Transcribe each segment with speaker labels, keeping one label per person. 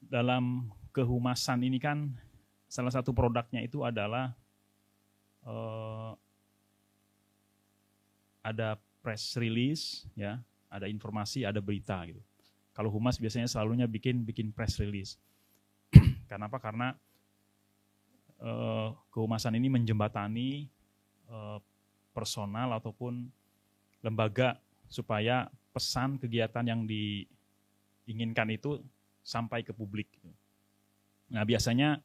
Speaker 1: dalam kehumasan ini kan salah satu produknya itu adalah ada press release, ya, ada informasi, ada berita gitu. Kalau humas biasanya selalunya bikin press release. Kenapa? Karena kehumasan ini menjembatani personal ataupun lembaga supaya pesan kegiatan yang diinginkan itu sampai ke publik. Nah, biasanya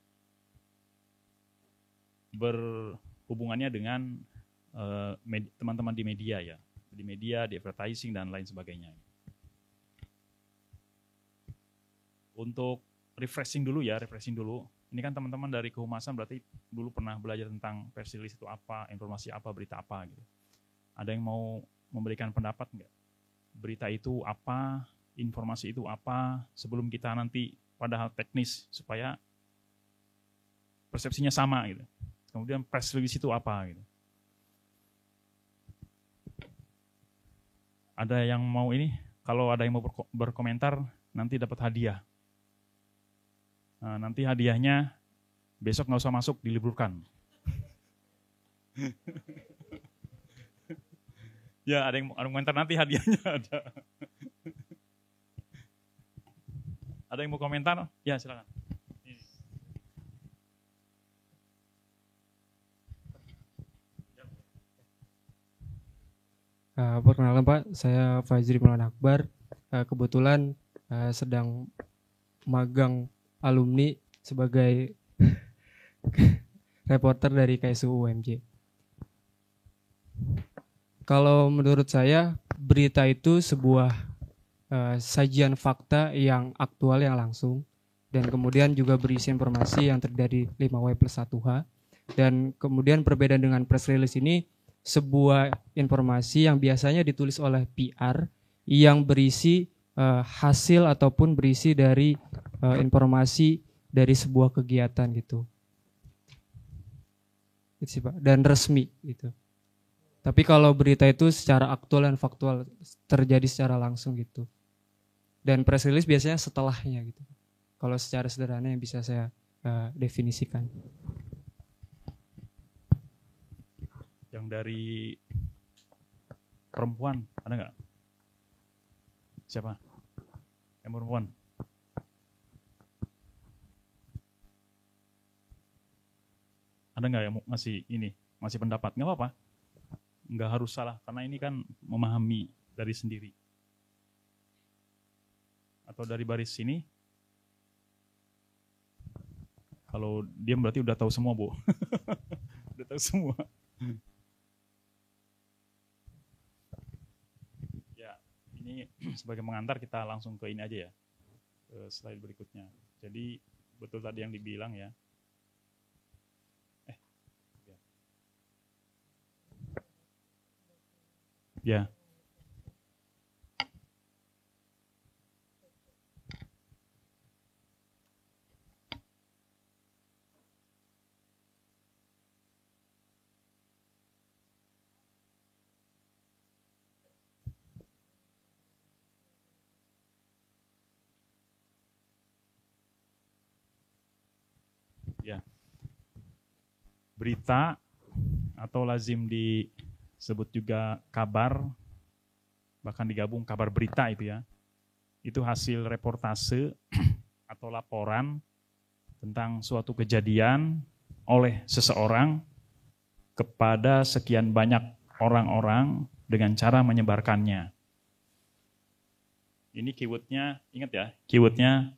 Speaker 1: berhubungannya dengan teman-teman di media, ya, di media, di advertising dan lain sebagainya. Untuk refreshing dulu. Ini kan teman-teman dari kehumasan berarti dulu pernah belajar tentang press release itu apa, informasi apa, berita apa gitu. Ada yang mau memberikan pendapat nggak? Berita itu apa, informasi itu apa, sebelum kita nanti pada hal teknis supaya persepsinya sama gitu. Kemudian press release itu apa gitu. Ada yang mau ini? Kalau ada yang mau berkomentar, nanti dapat hadiah. Nah, nanti hadiahnya besok nggak usah masuk, diliburkan. Ya, ada yang mau komentar, nanti hadiahnya ada. Ada yang mau komentar? Ya, silakan.
Speaker 2: Perkenalkan Pak, saya Fajri Maulana Akbar. Kebetulan sedang magang alumni sebagai reporter dari KSU UMJ. Kalau menurut saya, berita itu sebuah sajian fakta yang aktual, yang langsung, dan kemudian juga berisi informasi yang terdiri 5W+1H. Dan kemudian perbedaan dengan press release ini, sebuah informasi yang biasanya ditulis oleh PR yang berisi hasil ataupun berisi dari informasi dari sebuah kegiatan gitu. Itu sih Pak, dan resmi gitu. Tapi kalau berita itu secara aktual dan faktual, terjadi secara langsung gitu. Dan press release biasanya setelahnya gitu. Kalau secara sederhana yang bisa saya definisikan.
Speaker 1: Yang dari perempuan, ada nggak? Siapa? Yang perempuan? Ada nggak yang masih pendapat? Nggak apa-apa. Nggak harus salah, karena ini kan memahami dari sendiri. Atau dari baris sini? Kalau diam berarti udah tahu semua, Bu. Udah tahu semua. Ya, ini sebagai mengantar kita langsung ke ini aja ya, ke slide berikutnya. Jadi betul tadi yang dibilang ya. Ya. Ya. Berita atau lazim disebut juga kabar, bahkan digabung kabar berita itu ya. Itu hasil reportase atau laporan tentang suatu kejadian oleh seseorang kepada sekian banyak orang-orang dengan cara menyebarkannya. Ini keywordnya, ingat ya, keywordnya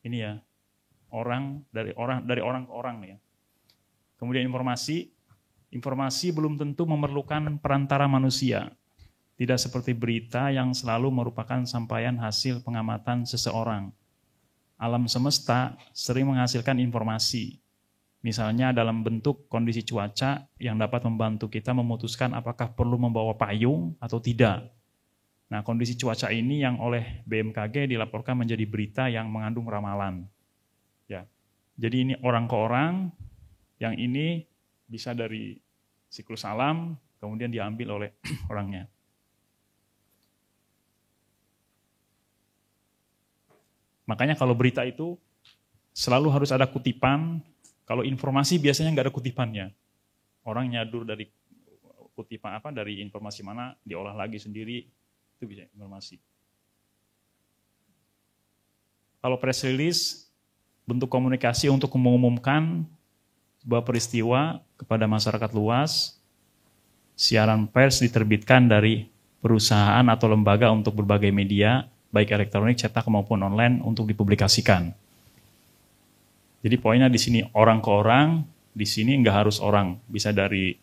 Speaker 1: ini ya, dari orang ke orang ya. Kemudian informasi belum tentu memerlukan perantara manusia. Tidak seperti berita yang selalu merupakan sampaian hasil pengamatan seseorang. Alam semesta sering menghasilkan informasi. Misalnya dalam bentuk kondisi cuaca yang dapat membantu kita memutuskan apakah perlu membawa payung atau tidak. Nah, kondisi cuaca ini yang oleh BMKG dilaporkan menjadi berita yang mengandung ramalan. Ya. Jadi ini orang ke orang, yang ini bisa dari siklus alam, kemudian diambil oleh orangnya. Makanya kalau berita itu selalu harus ada kutipan. Kalau informasi biasanya nggak ada kutipannya. Orang nyadur dari kutipan apa, dari informasi mana, diolah lagi sendiri, itu bisa informasi. Kalau press release, bentuk komunikasi untuk mengumumkan sebuah peristiwa kepada masyarakat luas. Siaran pers diterbitkan dari perusahaan atau lembaga untuk berbagai media, baik elektronik, cetak maupun online, untuk dipublikasikan. Jadi poinnya di sini orang ke orang, di sini nggak harus orang, bisa dari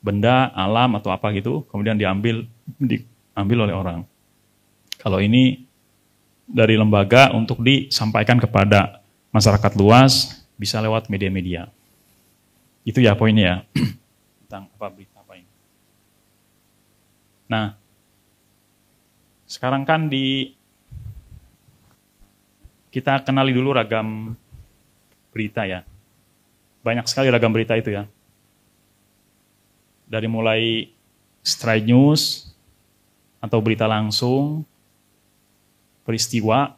Speaker 1: benda, alam atau apa gitu, kemudian diambil oleh orang. Kalau ini dari lembaga untuk disampaikan kepada masyarakat luas, bisa lewat media-media. Itu ya poinnya ya, tentang apa berita apa ini. Nah, sekarang kan kita kenali dulu ragam berita ya. Banyak sekali ragam berita itu ya. Dari mulai straight news atau berita langsung, peristiwa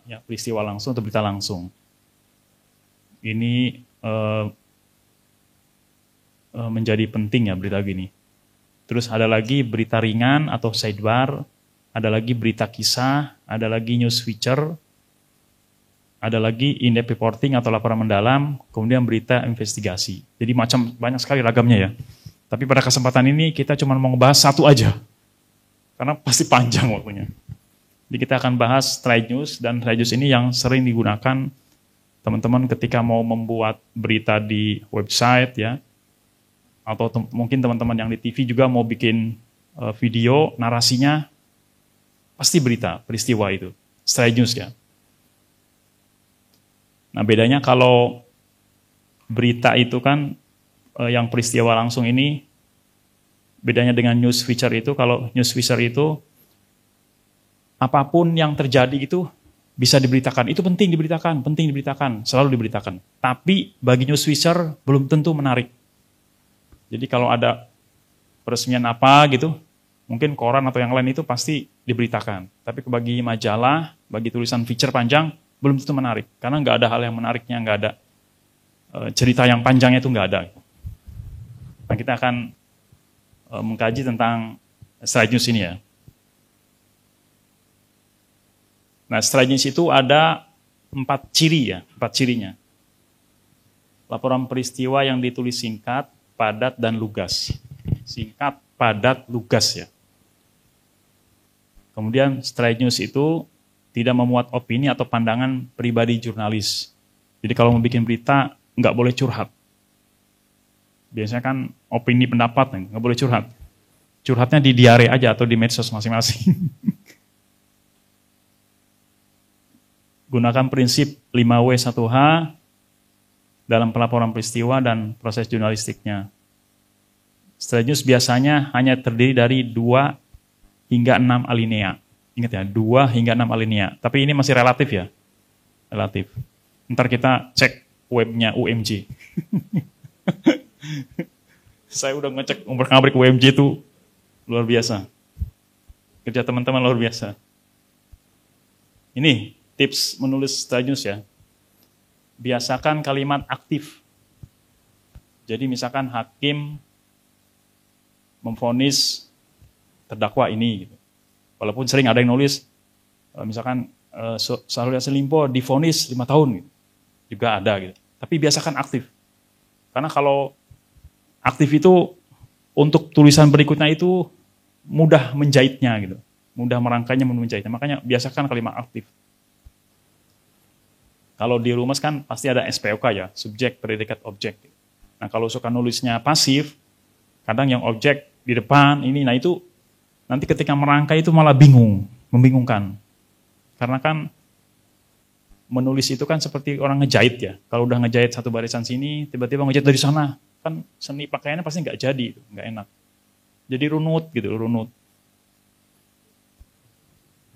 Speaker 1: langsung atau berita langsung. Ini menjadi penting ya berita gini. Terus ada lagi berita ringan atau sidebar, ada lagi berita kisah, ada lagi news feature, ada lagi in-depth reporting atau laporan mendalam, kemudian berita investigasi. Jadi banyak sekali ragamnya ya. Tapi pada kesempatan ini kita cuma mau ngebahas satu aja, karena pasti panjang waktunya. Jadi kita akan bahas trade news, dan trade news ini yang sering digunakan teman-teman ketika mau membuat berita di website ya, atau mungkin teman-teman yang di TV juga mau bikin video, narasinya pasti berita, peristiwa itu, trade news ya. Nah bedanya kalau berita itu kan yang peristiwa langsung ini, bedanya dengan news feature itu, kalau news feature itu apapun yang terjadi itu bisa diberitakan. Itu penting diberitakan, selalu diberitakan. Tapi bagi news feature belum tentu menarik. Jadi kalau ada peresmian apa gitu, mungkin koran atau yang lain itu pasti diberitakan. Tapi bagi majalah, bagi tulisan feature panjang, belum tentu menarik. Karena nggak ada hal yang menariknya, nggak ada cerita yang panjangnya itu nggak ada. Nah kita akan mengkaji tentang straight news ini ya. Nah, straight news itu ada 4 cirinya. Laporan peristiwa yang ditulis singkat, padat, dan lugas. Singkat, padat, lugas ya. Kemudian straight news itu tidak memuat opini atau pandangan pribadi jurnalis. Jadi kalau mau bikin berita, nggak boleh curhat. Biasanya kan opini pendapat, nggak boleh curhat. Curhatnya di diare aja atau di medsos masing-masing. Gunakan prinsip 5W1H dalam pelaporan peristiwa dan proses jurnalistiknya. Straight news biasanya hanya terdiri dari 2 hingga 6 alinea. Ingat ya, 2 hingga 6 alinea. Tapi ini masih relatif ya. Relatif. Ntar kita cek webnya UMJ. Saya udah ngecek ngabrik UMJ itu luar biasa. Kerja teman-teman luar biasa. Ini tips menulis straight news ya. Biasakan kalimat aktif. Jadi misalkan hakim memvonis terdakwa ini gitu. Walaupun sering ada yang nulis misalkan Syahrul Yassin Limpo divonis 5 tahun gitu. Juga ada gitu. Tapi biasakan aktif. Karena kalau aktif itu untuk tulisan berikutnya itu mudah menjahitnya gitu. Mudah merangkainya, mudah menjahitnya. Makanya biasakan kalimat aktif. Kalau di rumus kan pasti ada SPOK ya, subjek, predikat, objek. Nah kalau suka nulisnya pasif, kadang yang objek di depan ini, nah itu nanti ketika merangkai itu malah membingungkan. Karena kan menulis itu kan seperti orang ngejahit ya. Kalau udah ngejahit satu barisan sini, tiba-tiba ngejahit dari sana, kan seni pakaiannya pasti nggak jadi, nggak enak. Jadi runut gitu, runut.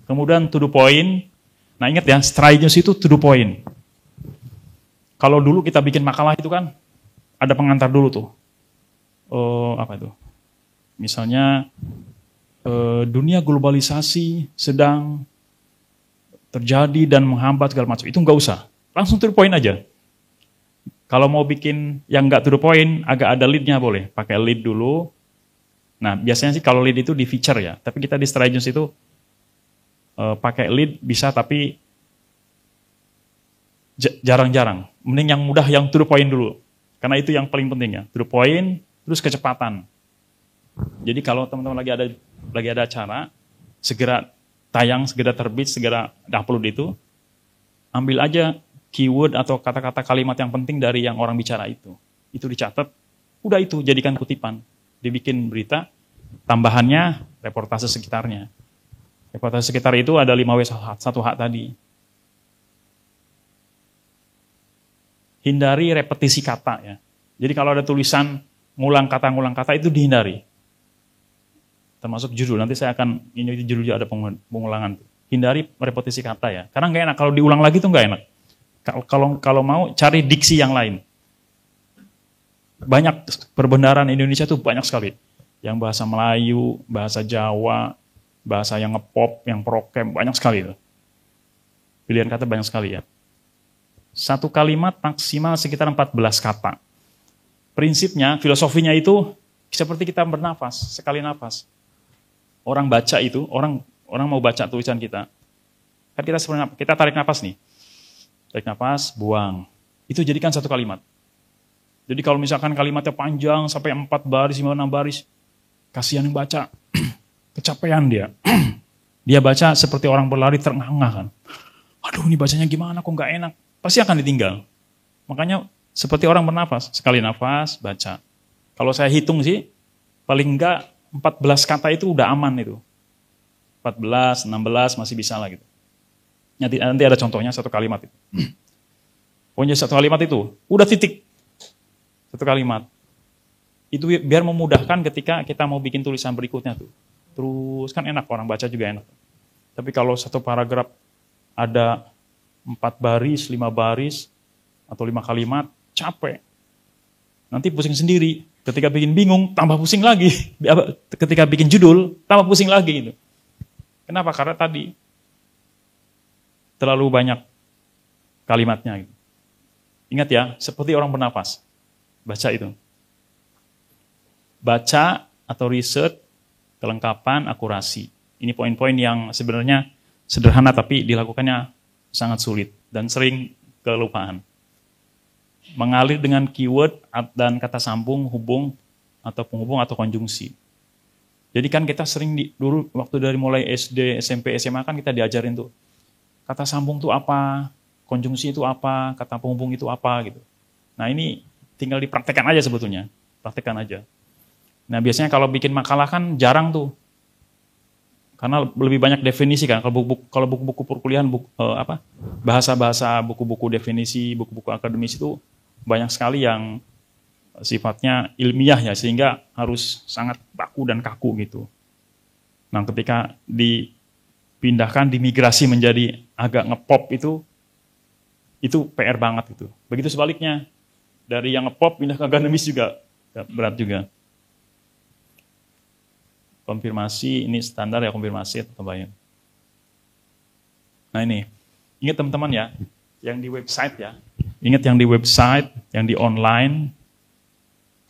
Speaker 1: Kemudian to the point. Nah ingat ya, straight news itu to the point. Kalau dulu kita bikin makalah itu kan ada pengantar dulu tuh. Apa itu? Misalnya dunia globalisasi sedang terjadi dan menghambat segala macam. Itu nggak usah. Langsung to the point aja. Kalau mau bikin yang nggak to the point, agak ada lead-nya boleh. Pakai lead dulu. Nah, biasanya sih kalau lead itu di feature ya. Tapi kita di Stride News itu pakai lead bisa, tapi jarang-jarang. Mending yang mudah, yang to the point dulu. Karena itu yang paling penting ya. To the point, terus kecepatan. Jadi kalau teman-teman lagi ada acara, segera tayang, segera terbit, segera upload itu, ambil aja keyword atau kata-kata kalimat yang penting dari yang orang bicara itu. Itu dicatat, udah itu jadikan kutipan. Dibikin berita, tambahannya reportase sekitarnya. Reportase sekitar itu ada 5W 1H tadi. Hindari repetisi kata ya. Jadi kalau ada tulisan ngulang kata itu dihindari. Termasuk judul, nanti saya akan, ini judulnya ada pengulangan. Hindari repetisi kata ya. Karena nggak enak, kalau diulang lagi tuh nggak enak. Kalau mau cari diksi yang lain. Banyak perbendaharaan Indonesia tuh banyak sekali. Yang bahasa Melayu, bahasa Jawa, bahasa yang ngepop, yang prokem, banyak sekali tuh. Pilihan kata banyak sekali ya. Satu kalimat maksimal sekitar 14 kata. Prinsipnya, filosofinya itu seperti kita bernafas, sekali nafas. Orang baca itu, orang mau baca tulisan kita. Kan kita tarik nafas nih. Tarik nafas, buang. Itu jadikan satu kalimat. Jadi kalau misalkan kalimatnya panjang sampai 4 baris, 5, 6 baris, kasihan yang baca. Kecapean dia. Dia baca seperti orang berlari terengah-engah kan. Aduh, ini bacanya gimana kok nggak enak. Pasti akan ditinggal. Makanya seperti orang bernafas, sekali nafas, baca. Kalau saya hitung sih, paling enggak 14 kata itu udah aman itu. 14, 16 masih bisa lah gitu. Nanti ada contohnya satu kalimat itu. Pokoknya satu kalimat itu, udah titik. Satu kalimat. Itu biar memudahkan ketika kita mau bikin tulisan berikutnya tuh. Terus kan enak, orang baca juga enak. Tapi kalau satu paragraf ada 4 baris, 5 baris, atau 5 kalimat, capek. Nanti pusing sendiri. Ketika bikin bingung, tambah pusing lagi. Ketika bikin judul, tambah pusing lagi gitu. Kenapa? Karena tadi terlalu banyak kalimatnya. Gitu. Ingat ya, seperti orang bernafas. Baca itu. Baca atau riset, kelengkapan, akurasi. Ini poin-poin yang sebenarnya sederhana tapi dilakukannya sangat sulit dan sering kelupaan. Mengalir dengan keyword dan kata sambung, hubung, atau penghubung atau konjungsi. Jadi kan kita sering dulu waktu dari mulai SD, SMP, SMA kan kita diajarin tuh. Kata sambung itu apa, konjungsi itu apa, kata penghubung itu apa gitu. Nah ini tinggal dipraktekkan aja sebetulnya. Praktekkan aja. Nah biasanya kalau bikin makalah kan jarang tuh. Karena lebih banyak definisi kan. Kalau buku-buku perkuliahan, bahasa-bahasa, buku-buku definisi, buku-buku akademis itu banyak sekali yang sifatnya ilmiah ya, sehingga harus sangat baku dan kaku gitu. Nah ketika dipindahkan, dimigrasi menjadi agak ngepop itu PR banget gitu. Begitu sebaliknya, dari yang ngepop pindah ke akademis juga berat juga. Konfirmasi, ini standar ya konfirmasi atau bayang. Nah ini, ingat teman-teman ya, yang di website ya, ingat yang di website, yang di online,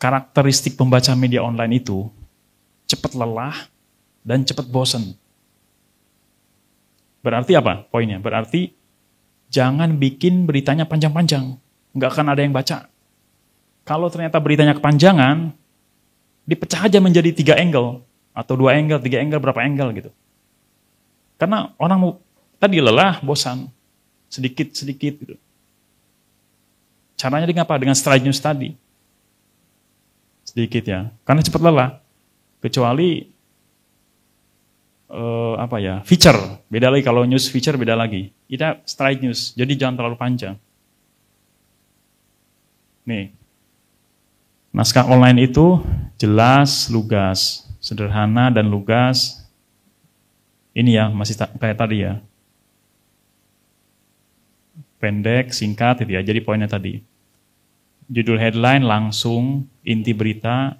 Speaker 1: karakteristik pembaca media online itu cepat lelah dan cepat bosan. Berarti apa poinnya? Berarti jangan bikin beritanya panjang-panjang, nggak akan ada yang baca. Kalau ternyata beritanya kepanjangan, dipecah aja menjadi 3 angle. Atau 2 angle, 3 angle, berapa angle gitu. Karena orang tadi lelah, bosan. Sedikit-sedikit gitu. Caranya dengan apa? Dengan Stride News tadi. Sedikit ya. Karena cepat lelah. Kecuali feature. Beda lagi kalau news feature beda lagi. Kita Stride News. Jadi jangan terlalu panjang. Nih. Naskah online itu jelas, lugas. Sederhana dan lugas. Ini ya, masih kayak tadi ya. Pendek, singkat itu ya. Jadi poinnya tadi. Judul headline langsung, inti berita.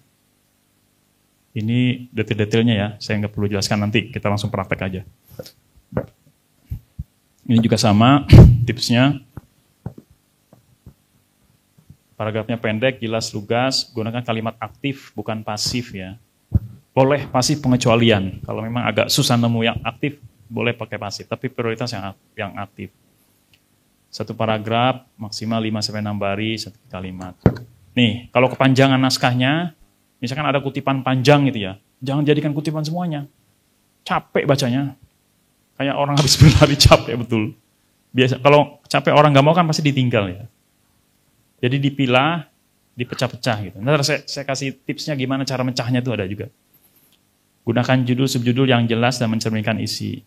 Speaker 1: Ini detail-detailnya ya. Saya nggak perlu jelaskan nanti, kita langsung praktek aja. Ini juga sama tipsnya. Paragrafnya pendek, jelas, lugas, gunakan kalimat aktif, bukan pasif ya. Boleh pasif pengecualian, kalau memang agak susah nemu yang aktif, boleh pakai pasif, tapi prioritas yang aktif. Satu paragraf, maksimal 5-6 baris, satu kalimat. Nih, kalau kepanjangan naskahnya, misalkan ada kutipan panjang gitu ya, jangan jadikan kutipan semuanya. Capek bacanya, kayak orang habis berlari capek betul. Biasa, kalau capek orang nggak mau kan pasti ditinggal ya. Jadi dipilah, dipecah-pecah gitu. Nanti saya kasih tipsnya gimana cara mecahnya itu ada juga. Gunakan judul subjudul yang jelas dan mencerminkan isi.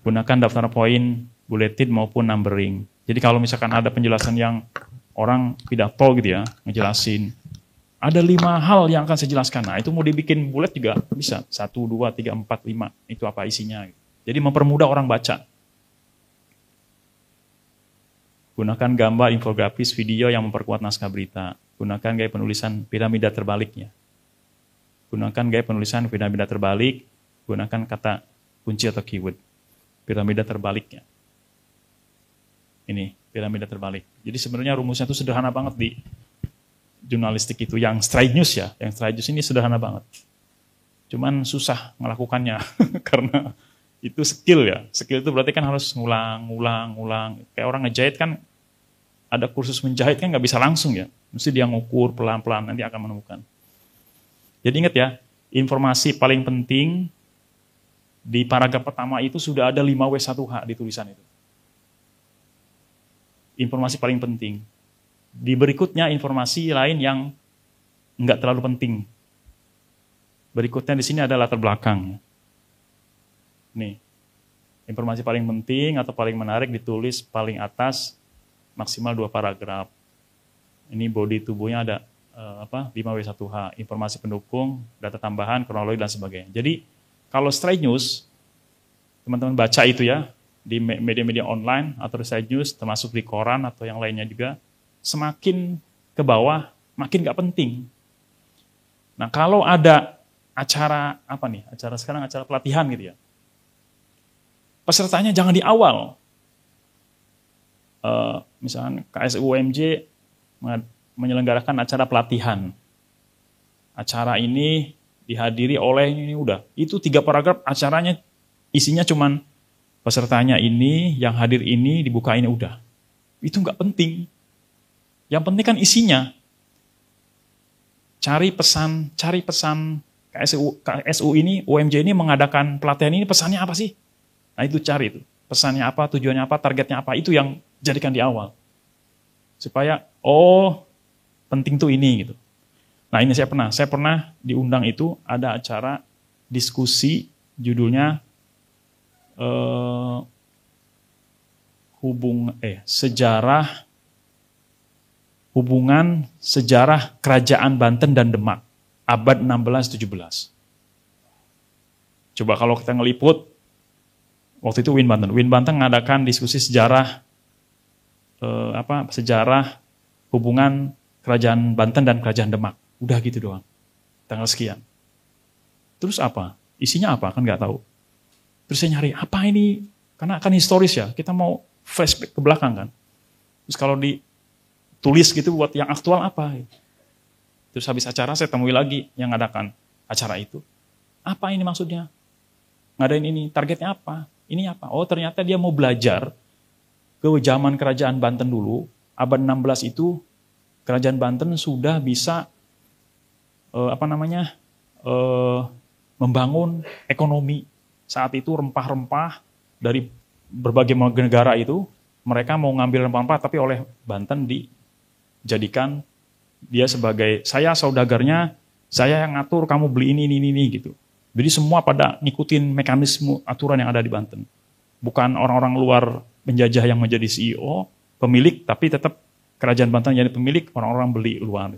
Speaker 1: Gunakan daftar poin, bulletin maupun numbering. Jadi kalau misalkan ada penjelasan yang orang pidato gitu ya, ngejelasin. Ada 5 hal yang akan saya jelaskan. Nah itu mau dibikin bullet juga bisa. 1, 2, 3, 4, 5. Itu apa isinya. Jadi mempermudah orang baca. Gunakan gambar, infografis, video yang memperkuat naskah berita. Gunakan gaya penulisan piramida terbaliknya. Gunakan gaya penulisan piramida terbalik. Gunakan kata kunci atau keyword. Piramida terbaliknya. Ini, piramida terbalik. Jadi sebenarnya rumusnya itu sederhana banget di jurnalistik itu. Yang straight news ya. Yang straight news ini sederhana banget. Cuman susah melakukannya. Karena itu skill ya. Skill itu berarti kan harus ngulang. Kayak orang ngejahit kan, ada kursus menjahit kan nggak bisa langsung ya. Mesti dia ngukur pelan-pelan, nanti akan menemukan. Jadi ingat ya, informasi paling penting di paragraf pertama itu sudah ada 5W1H di tulisan itu. Informasi paling penting. Di berikutnya informasi lain yang nggak terlalu penting. Berikutnya di sini ada latar belakang. Nih, informasi paling penting atau paling menarik ditulis paling atas, maksimal 2 paragraf. Ini body tubuhnya ada 5W1H, informasi pendukung, data tambahan, kronologi dan sebagainya. Jadi kalau straight news, teman-teman baca itu ya di media-media online atau straight news, termasuk di koran atau yang lainnya juga, semakin ke bawah makin nggak penting. Nah kalau ada acara sekarang acara pelatihan gitu ya, pesertanya jangan di awal. Misalnya KSUMJ menyelenggarakan acara pelatihan. Acara ini dihadiri oleh ini udah. Itu 3 paragraf acaranya isinya cuman pesertanya ini, yang hadir ini, dibuka ini udah. Itu nggak penting. Yang penting kan isinya. Cari pesan KSU ini, UMJ ini mengadakan pelatihan ini pesannya apa sih? Nah itu cari itu. Pesannya apa, tujuannya apa, targetnya apa, itu yang jadikan di awal. Supaya, penting tuh ini gitu. Nah ini saya pernah diundang itu, ada acara diskusi, judulnya hubungan sejarah Kerajaan Banten dan Demak, abad 16-17. Coba kalau kita ngeliput, waktu itu Win Banten mengadakan diskusi sejarah sejarah hubungan Kerajaan Banten dan Kerajaan Demak. Udah gitu doang. Tanggal sekian. Terus apa? Isinya apa? Kan nggak tahu. Terus saya nyari, apa ini? Karena akan historis ya. Kita mau flashback ke belakang kan. Terus kalau ditulis gitu buat yang aktual apa? Terus habis acara saya temui lagi yang ngadakan acara itu. Apa ini maksudnya? Ngadain ini. Targetnya apa? Ini apa? Oh ternyata dia mau belajar ke zaman Kerajaan Banten dulu. Abad 16 itu Kerajaan Banten sudah bisa membangun ekonomi. Saat itu rempah-rempah dari berbagai negara itu, mereka mau ngambil rempah-rempah, tapi oleh Banten dijadikan dia sebagai, saya saudagarnya, saya yang ngatur, kamu beli ini gitu. Jadi semua pada ngikutin mekanisme aturan yang ada di Banten. Bukan orang-orang luar penjajah yang menjadi CEO, pemilik, tapi tetap Kerajaan Banten jadi pemilik, orang-orang beli luar.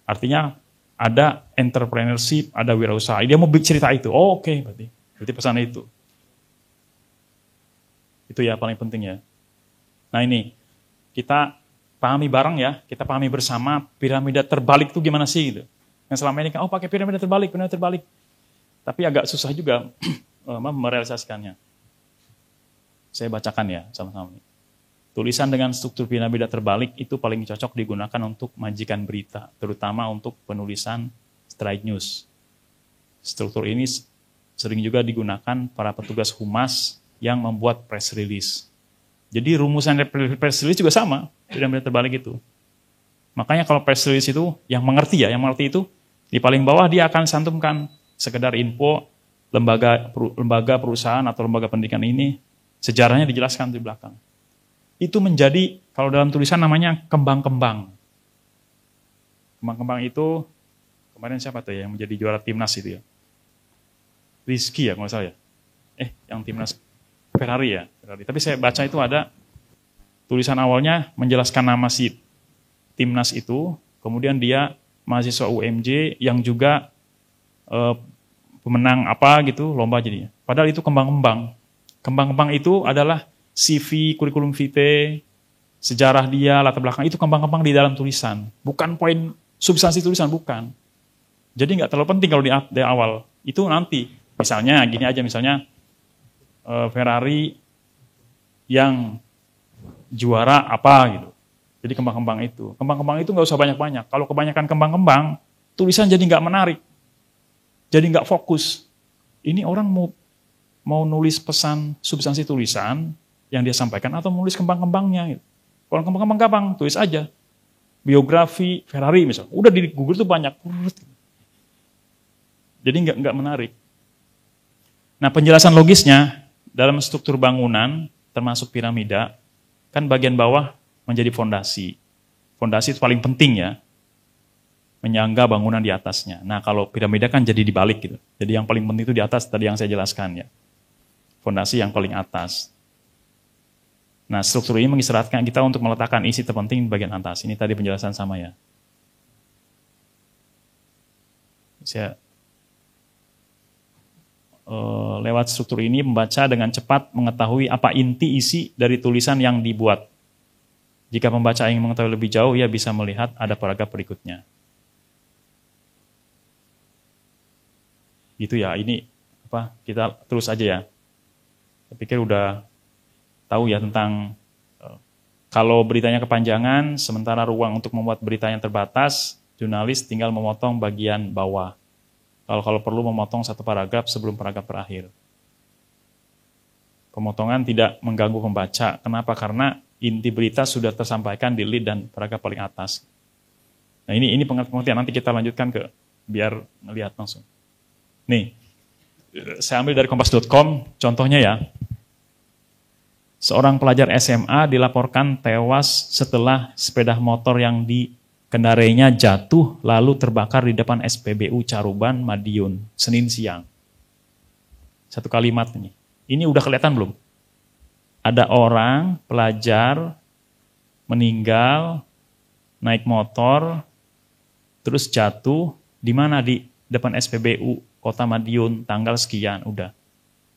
Speaker 1: Artinya ada entrepreneurship, ada wirausaha. Dia mau cerita itu. Oh, oke, berarti pesan itu. Itu ya paling penting ya. Nah ini, kita pahami bareng ya, kita pahami bersama piramida terbalik itu gimana sih gitu. Yang selama ini kan, pakai piramida terbalik. Tapi agak susah juga merealisasikannya. Saya bacakan ya sama-sama. Tulisan dengan struktur piramida terbalik itu paling cocok digunakan untuk majikan berita, terutama untuk penulisan straight news. Struktur ini sering juga digunakan para petugas humas yang membuat press release. Jadi rumusan press release juga sama, piramida terbalik itu. Makanya kalau press release itu yang mengerti itu di paling bawah dia akan santumkan sekedar info lembaga perusahaan atau lembaga pendidikan ini, sejarahnya dijelaskan di belakang. Itu menjadi, kalau dalam tulisan namanya kembang-kembang. Kembang-kembang itu, kemarin siapa tuh ya yang menjadi juara timnas itu ya? Rizky ya kalau salah ya? Yang timnas Ferrari ya? Ferrari. Tapi saya baca itu ada tulisan awalnya menjelaskan nama si timnas itu, kemudian dia mahasiswa UMJ yang juga pemenang apa gitu, lomba jadinya. Padahal itu kembang-kembang. Kembang-kembang itu adalah CV, kurikulum vitae, sejarah dia, latar belakang, itu kembang-kembang di dalam tulisan. Bukan poin substansi tulisan, bukan. Jadi nggak terlalu penting kalau di awal. Itu nanti, misalnya gini aja, misalnya Ferrari yang juara apa gitu. Jadi kembang-kembang itu. Kembang-kembang itu nggak usah banyak-banyak. Kalau kebanyakan kembang-kembang, tulisan jadi nggak menarik. Jadi nggak fokus. Ini orang mau nulis pesan substansi tulisan yang dia sampaikan atau menulis kembang-kembangnya. Gitu. Kalau kembang-kembang gampang, tulis aja. Biografi Ferrari misalnya. Udah di Google itu banyak. Jadi nggak menarik. Nah penjelasan logisnya dalam struktur bangunan termasuk piramida, kan bagian bawah menjadi fondasi. Fondasi itu paling penting ya. Menyangga bangunan di atasnya. Nah kalau piramida kan jadi dibalik gitu. Jadi yang paling penting itu di atas tadi yang saya jelaskan ya. Fondasi yang paling atas. Nah, struktur ini mengisyaratkan kita untuk meletakkan isi terpenting di bagian atas. Ini tadi penjelasan sama ya. Saya lewat struktur ini membaca dengan cepat mengetahui apa inti isi dari tulisan yang dibuat. Jika pembaca ingin mengetahui lebih jauh, ia bisa melihat ada paragraf berikutnya. Gitu ya, ini kita terus aja ya. Saya pikir udah tahu ya tentang kalau beritanya kepanjangan, sementara ruang untuk membuat berita yang terbatas, jurnalis tinggal memotong bagian bawah. Kalau perlu memotong satu paragraf sebelum paragraf terakhir. Pemotongan tidak mengganggu pembaca. Kenapa? Karena inti berita sudah tersampaikan di lead dan paragraf paling atas. Nah ini pengertian, nanti kita lanjutkan biar melihat langsung. Nih, saya ambil dari kompas.com, contohnya ya. Seorang pelajar SMA dilaporkan tewas setelah sepeda motor yang dikendarainya jatuh lalu terbakar di depan SPBU Caruban, Madiun, Senin siang. Satu kalimat ini. Ini udah kelihatan belum? Ada orang, pelajar, meninggal, naik motor, terus jatuh, di mana? Di depan SPBU, Kota Madiun, tanggal sekian, udah.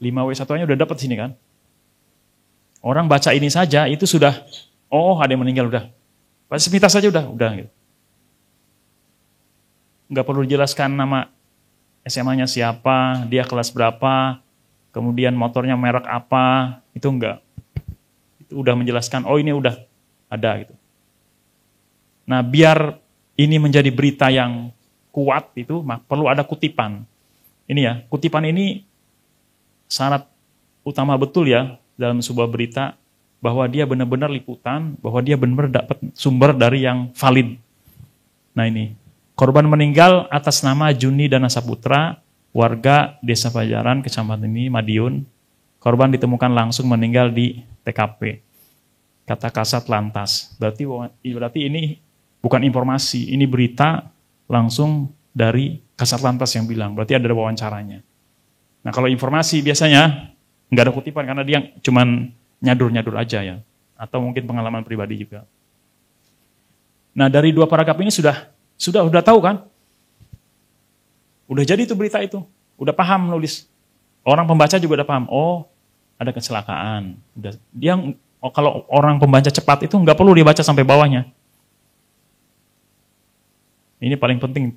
Speaker 1: 5W1-nya udah dapat sini kan? Orang baca ini saja, itu sudah, ada yang meninggal, udah. Pasti sepintas saja udah gitu. Nggak perlu dijelaskan nama SMA-nya siapa, dia kelas berapa, kemudian motornya merek apa, itu enggak. Itu udah menjelaskan, ini udah ada gitu. Nah, biar ini menjadi berita yang kuat itu, perlu ada kutipan. Ini ya, kutipan ini syarat utama betul ya dalam sebuah berita, bahwa dia benar-benar liputan, bahwa dia benar-benar dapat sumber dari yang valid. Nah ini, korban meninggal atas nama Juni Dana Saputra, warga Desa Pajaran, Kecamatan ini, Madiun. Korban ditemukan langsung meninggal di TKP. Kata Kasat Lantas. Berarti ini bukan informasi, ini berita langsung dari Kasat Lantas yang bilang. Berarti ada wawancaranya. Nah kalau informasi biasanya nggak ada kutipan karena dia cuman nyadur-nyadur aja ya. Atau mungkin pengalaman pribadi juga. Nah dari dua paragraf ini sudah tahu kan? Udah jadi itu berita itu. Udah paham nulis. Orang pembaca juga udah paham. Ada kecelakaan. Kalau orang pembaca cepat itu nggak perlu dibaca sampai bawahnya. Ini paling penting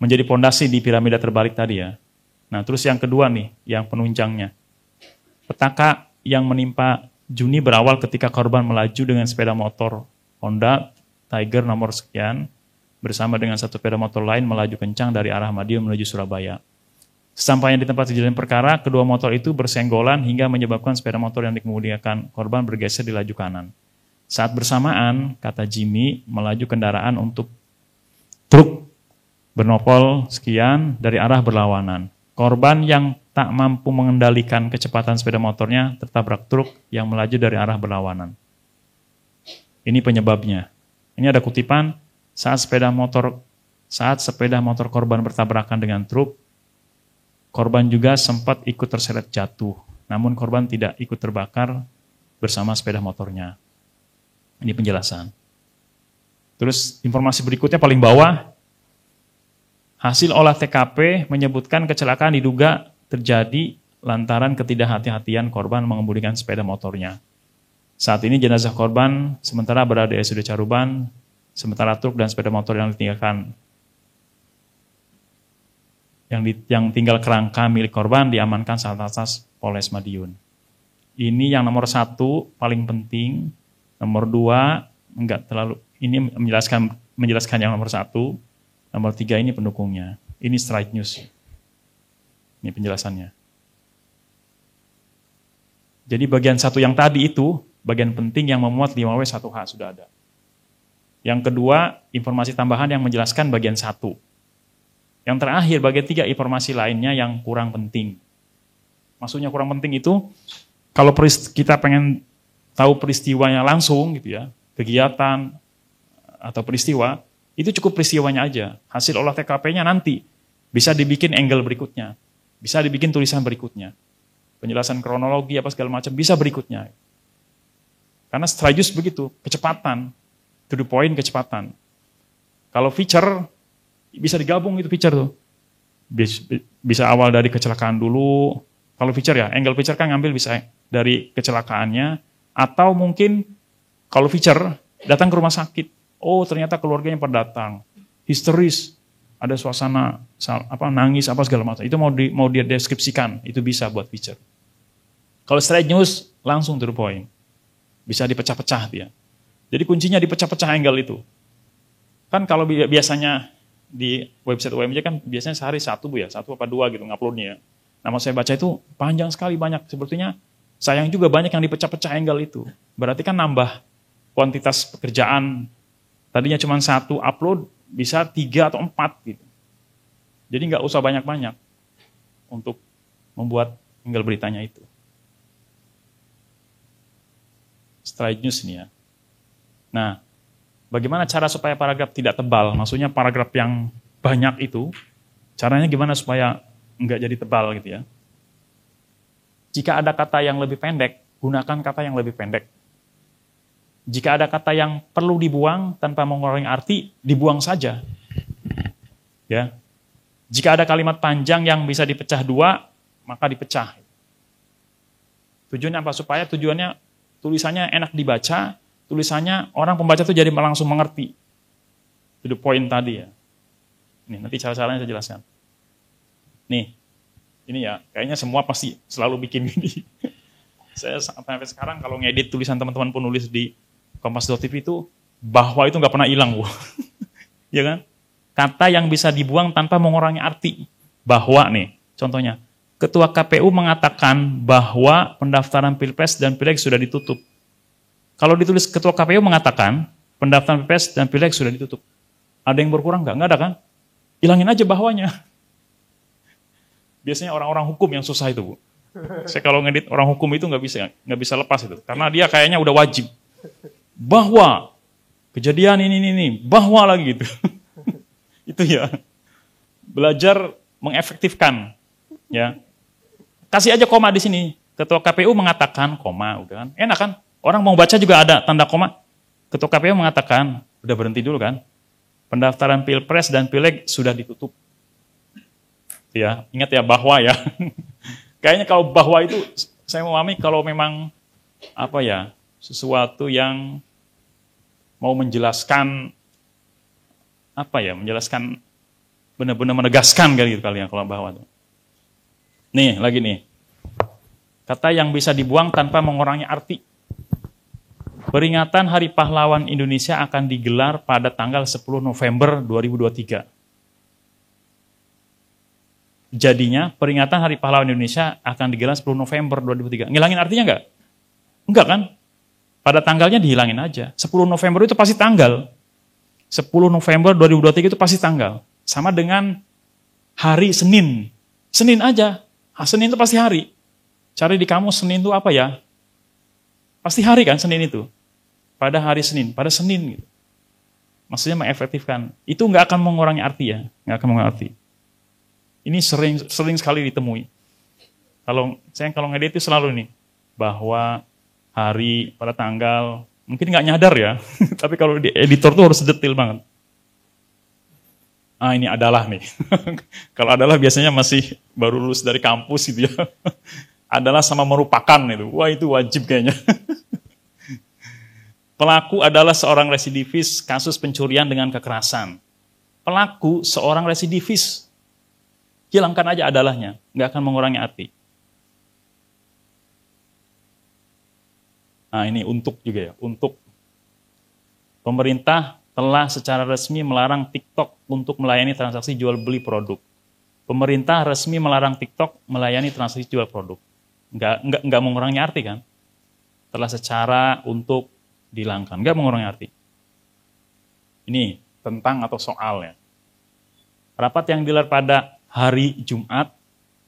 Speaker 1: menjadi pondasi di piramida terbalik tadi ya. Nah terus yang kedua nih, yang penunjangnya. Petaka yang menimpa Juni berawal ketika korban melaju dengan sepeda motor Honda Tiger nomor sekian bersama dengan satu sepeda motor lain melaju kencang dari arah Madiun menuju Surabaya. Sesampainya di tempat kejadian perkara, kedua motor itu bersenggolan hingga menyebabkan sepeda motor yang dikemudikan korban bergeser di laju kanan. Saat bersamaan, kata Jimmy, melaju kendaraan untuk truk bernopol sekian dari arah berlawanan. Korban yang tak mampu mengendalikan kecepatan sepeda motornya tertabrak truk yang melaju dari arah berlawanan. Ini penyebabnya. Ini ada kutipan, saat sepeda motor korban bertabrakan dengan truk, korban juga sempat ikut terseret jatuh. Namun korban tidak ikut terbakar bersama sepeda motornya. Ini penjelasan. Terus informasi berikutnya paling bawah, hasil olah TKP menyebutkan kecelakaan diduga terjadi lantaran ketidakhati-hatian korban mengemudikan sepeda motornya. Saat ini jenazah korban sementara berada di RSUD Caruban, sementara truk dan sepeda motor yang ditinggalkan yang tinggal kerangka milik korban diamankan Satlantas Polres Madiun. Ini yang nomor 1 paling penting, nomor 2 enggak terlalu. Ini menjelaskan yang nomor 1, nomor 3 ini pendukungnya. Ini straight news. Ini penjelasannya. Jadi bagian 1 yang tadi itu, bagian penting yang memuat 5W1H sudah ada. Yang kedua, informasi tambahan yang menjelaskan bagian 1. Yang terakhir, bagian 3, informasi lainnya yang kurang penting. Maksudnya kurang penting itu, kalau kita pengen tahu peristiwanya langsung, gitu ya, kegiatan atau peristiwa, itu cukup peristiwanya aja. Hasil olah TKP-nya nanti bisa dibikin angle berikutnya, bisa dibikin tulisan berikutnya, penjelasan kronologi apa segala macam bisa berikutnya. Karena Strajus begitu, kecepatan, to the point kecepatan. Kalau feature bisa digabung itu feature tuh, bisa awal dari kecelakaan dulu. Kalau feature ya, angle feature kan ngambil bisa dari kecelakaannya, atau mungkin kalau feature datang ke rumah sakit. Oh ternyata keluarganya pada datang, histeris, ada suasana nangis apa segala macam. Itu mau dia deskripsikan, itu bisa buat feature. Kalau straight news langsung to the point, bisa dipecah-pecah dia. Jadi kuncinya dipecah-pecah angle itu. Kan kalau biasanya di website UMJ kan biasanya sehari 1 Bu ya, 1 apa 2 gitu nguploadnya. Nah mau saya baca itu panjang sekali, banyak. Sepertinya sayang juga banyak yang dipecah-pecah angle itu. Berarti kan nambah kuantitas pekerjaan. Tadinya cuma 1 upload, bisa 3 atau 4 gitu. Jadi nggak usah banyak-banyak untuk membuat angle beritanya itu. Straight news ini ya. Nah, bagaimana cara supaya paragraf tidak tebal? Maksudnya paragraf yang banyak itu, caranya gimana supaya nggak jadi tebal gitu ya. Jika ada kata yang lebih pendek, gunakan kata yang lebih pendek. Jika ada kata yang perlu dibuang tanpa mengurangi arti, dibuang saja. Ya. Jika ada kalimat panjang yang bisa dipecah 2, maka dipecah. Tujuannya apa? Supaya tujuannya tulisannya enak dibaca, tulisannya orang pembaca itu jadi langsung mengerti. To the point tadi ya. Nih, nanti cara-caranya saya jelaskan. Nih, ini ya, kayaknya semua pasti selalu bikin gini. Saya sampai sekarang kalau ngedit tulisan teman-teman penulis di Kompas.tv itu, bahwa itu nggak pernah hilang, Bu. Ya kan? Kata yang bisa dibuang tanpa mengurangi arti. Bahwa nih, contohnya, Ketua KPU mengatakan bahwa pendaftaran Pilpres dan Pileg sudah ditutup. Kalau ditulis Ketua KPU mengatakan pendaftaran Pilpres dan Pileg sudah ditutup. Ada yang berkurang nggak? Nggak ada kan? Hilangin aja bahwanya. Biasanya orang-orang hukum yang susah itu, Bu. Saya kalau ngedit orang hukum itu nggak bisa lepas itu, karena dia kayaknya udah wajib. Bahwa kejadian ini, bahwa lagi gitu. Itu ya. Belajar mengefektifkan, ya. Kasih aja koma di sini. Ketua KPU mengatakan koma, udah kan? Enak kan? Orang mau baca juga ada tanda koma. Ketua KPU mengatakan, udah berhenti dulu kan? Pendaftaran Pilpres dan Pileg sudah ditutup. Ya, ingat ya bahwa ya. Kayaknya kalau bahwa itu saya memahami kalau memang apa ya, sesuatu yang mau menjelaskan apa ya, menjelaskan benar-benar menegaskan gitu kali ya kalau bahwa itu. Nih, lagi nih. Kata yang bisa dibuang tanpa mengurangi arti. Peringatan Hari Pahlawan Indonesia akan digelar pada tanggal 10 November 2023. Jadinya peringatan Hari Pahlawan Indonesia akan digelar 10 November 2023. Ngilangin artinya enggak? Enggak kan? Pada tanggalnya dihilangin aja. 10 November itu pasti tanggal. 10 November 2023 itu pasti tanggal. Sama dengan hari Senin. Senin aja. Senin itu pasti hari. Cari di kamus Senin itu apa ya? Pasti hari kan Senin itu. Pada hari Senin, pada Senin gitu. Maksudnya mengefektifkan. Itu nggak akan mengurangi arti ya, nggak akan mengurangi arti. Ini sering sekali ditemui. Kalau ngedit itu selalu nih, bahwa hari pada tanggal, mungkin nggak nyadar ya, tapi kalau di editor tuh harus detail banget. Ah ini adalah nih. Kalau adalah biasanya masih baru lulus dari kampus gitu ya. Adalah sama merupakan itu. Wah itu wajib kayaknya. Pelaku adalah seorang residivis kasus pencurian dengan kekerasan. Pelaku seorang residivis. Hilangkan aja adalahnya, nggak akan mengurangi arti. Nah ini untuk juga ya, untuk. Pemerintah telah secara resmi melarang TikTok untuk melayani transaksi jual beli produk. Pemerintah resmi melarang TikTok melayani transaksi jual produk. Nggak mengurangi arti kan? Telah secara untuk dihilangkan, nggak mengurangi arti. Ini tentang atau soal ya. Rapat yang digelar pada hari Jumat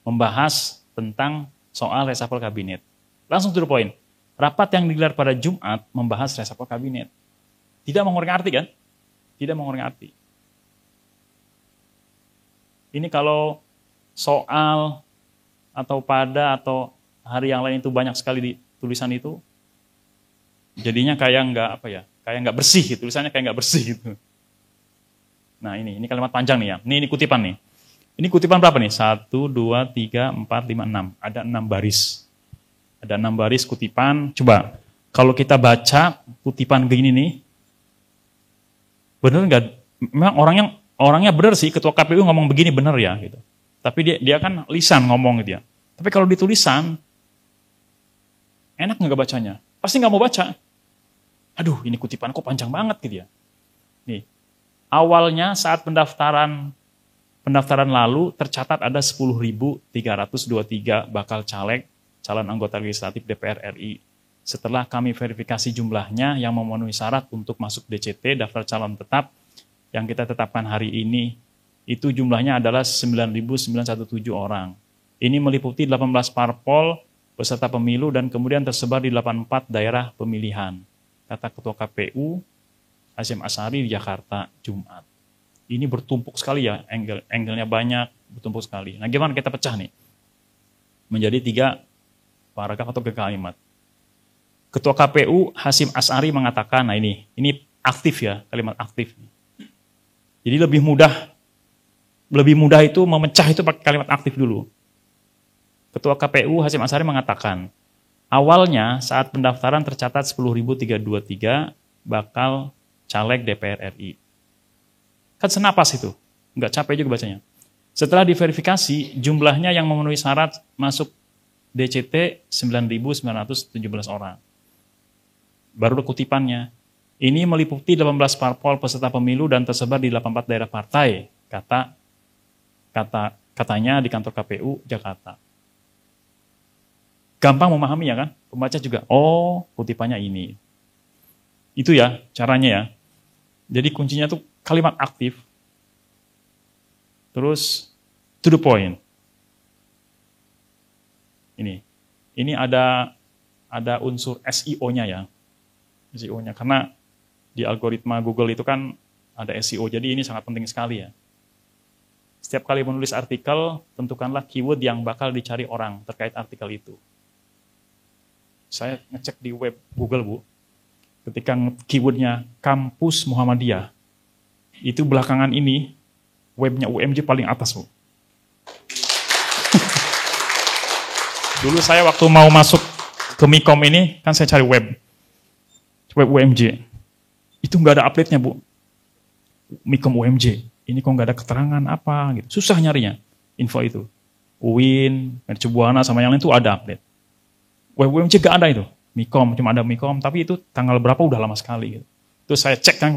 Speaker 1: membahas tentang soal reshuffle kabinet. Langsung to the point. Rapat yang digelar pada Jumat membahas reshuffle kabinet. Tidak mengurangi arti kan? Tidak mengurangi arti. Ini kalau soal atau pada atau hari yang lain itu banyak sekali di tulisan itu, jadinya kayak nggak bersih gitu, tulisannya kayak nggak bersih gitu. Nah ini kalimat panjang nih ya, ini kutipan nih. Ini kutipan berapa nih? 1, 2, 3, 4, 5, 6. Ada 6 baris. Ada 6 baris kutipan. Coba, kalau kita baca kutipan begini nih, bener nggak? Memang orangnya bener sih, ketua KPU ngomong begini bener ya gitu. Tapi dia kan lisan ngomong gitu ya. Tapi kalau di tulisan, enak nggak bacanya? Pasti nggak mau baca. Aduh, ini kutipan kok panjang banget gitu ya. Nih, awalnya saat pendaftaran lalu tercatat ada 10.323 bakal caleg calon anggota legislatif DPR RI. Setelah kami verifikasi jumlahnya yang memenuhi syarat untuk masuk DCT daftar calon tetap yang kita tetapkan hari ini, itu jumlahnya adalah 9.917 orang. Ini meliputi 18 parpol peserta pemilu dan kemudian tersebar di 84 daerah pemilihan. Kata Ketua KPU, Hasyim Asy'ari di Jakarta, Jumat. Ini bertumpuk sekali ya, angle-nya banyak, bertumpuk sekali. Nah gimana kita pecah nih? Menjadi 3 paragraf atau 3 kalimat. Ketua KPU, Hasyim Asy'ari mengatakan, nah ini aktif ya, kalimat aktif. Jadi lebih mudah itu memecah itu pakai kalimat aktif dulu. Ketua KPU, Hasyim Asy'ari mengatakan, awalnya saat pendaftaran tercatat 10.323 bakal caleg DPR RI. Kan senapas itu, nggak capek juga bacanya. Setelah diverifikasi, jumlahnya yang memenuhi syarat masuk DCT 9.917 orang. Baru kutipannya. Ini meliputi 18 parpol peserta pemilu dan tersebar di 84 daerah partai, katanya di kantor KPU Jakarta. Gampang memahami ya kan? Pembaca juga, oh kutipannya ini. Itu ya caranya ya. Jadi kuncinya tuh kalimat aktif, terus to the point. Ini ada unsur SEO-nya ya. SEO-nya karena di algoritma Google itu kan ada SEO. Jadi ini sangat penting sekali ya. Setiap kali menulis artikel, tentukanlah keyword yang bakal dicari orang terkait artikel itu. Saya ngecek di web Google, Bu. Ketika keywordnya kampus Muhammadiyah, itu belakangan ini webnya UMJ paling atas, Bu. Dulu saya waktu mau masuk ke Mikom ini, kan saya cari web UMJ. Itu nggak ada update-nya, Bu. Mikom UMJ. Ini kok nggak ada keterangan apa, gitu. Susah nyarinya, info itu. UIN, Mercubuana, sama yang lain itu ada update. Web UMJ gak ada itu. Mikom, cuma ada Mikom, tapi itu tanggal berapa udah lama sekali. Gitu. Terus saya cek kan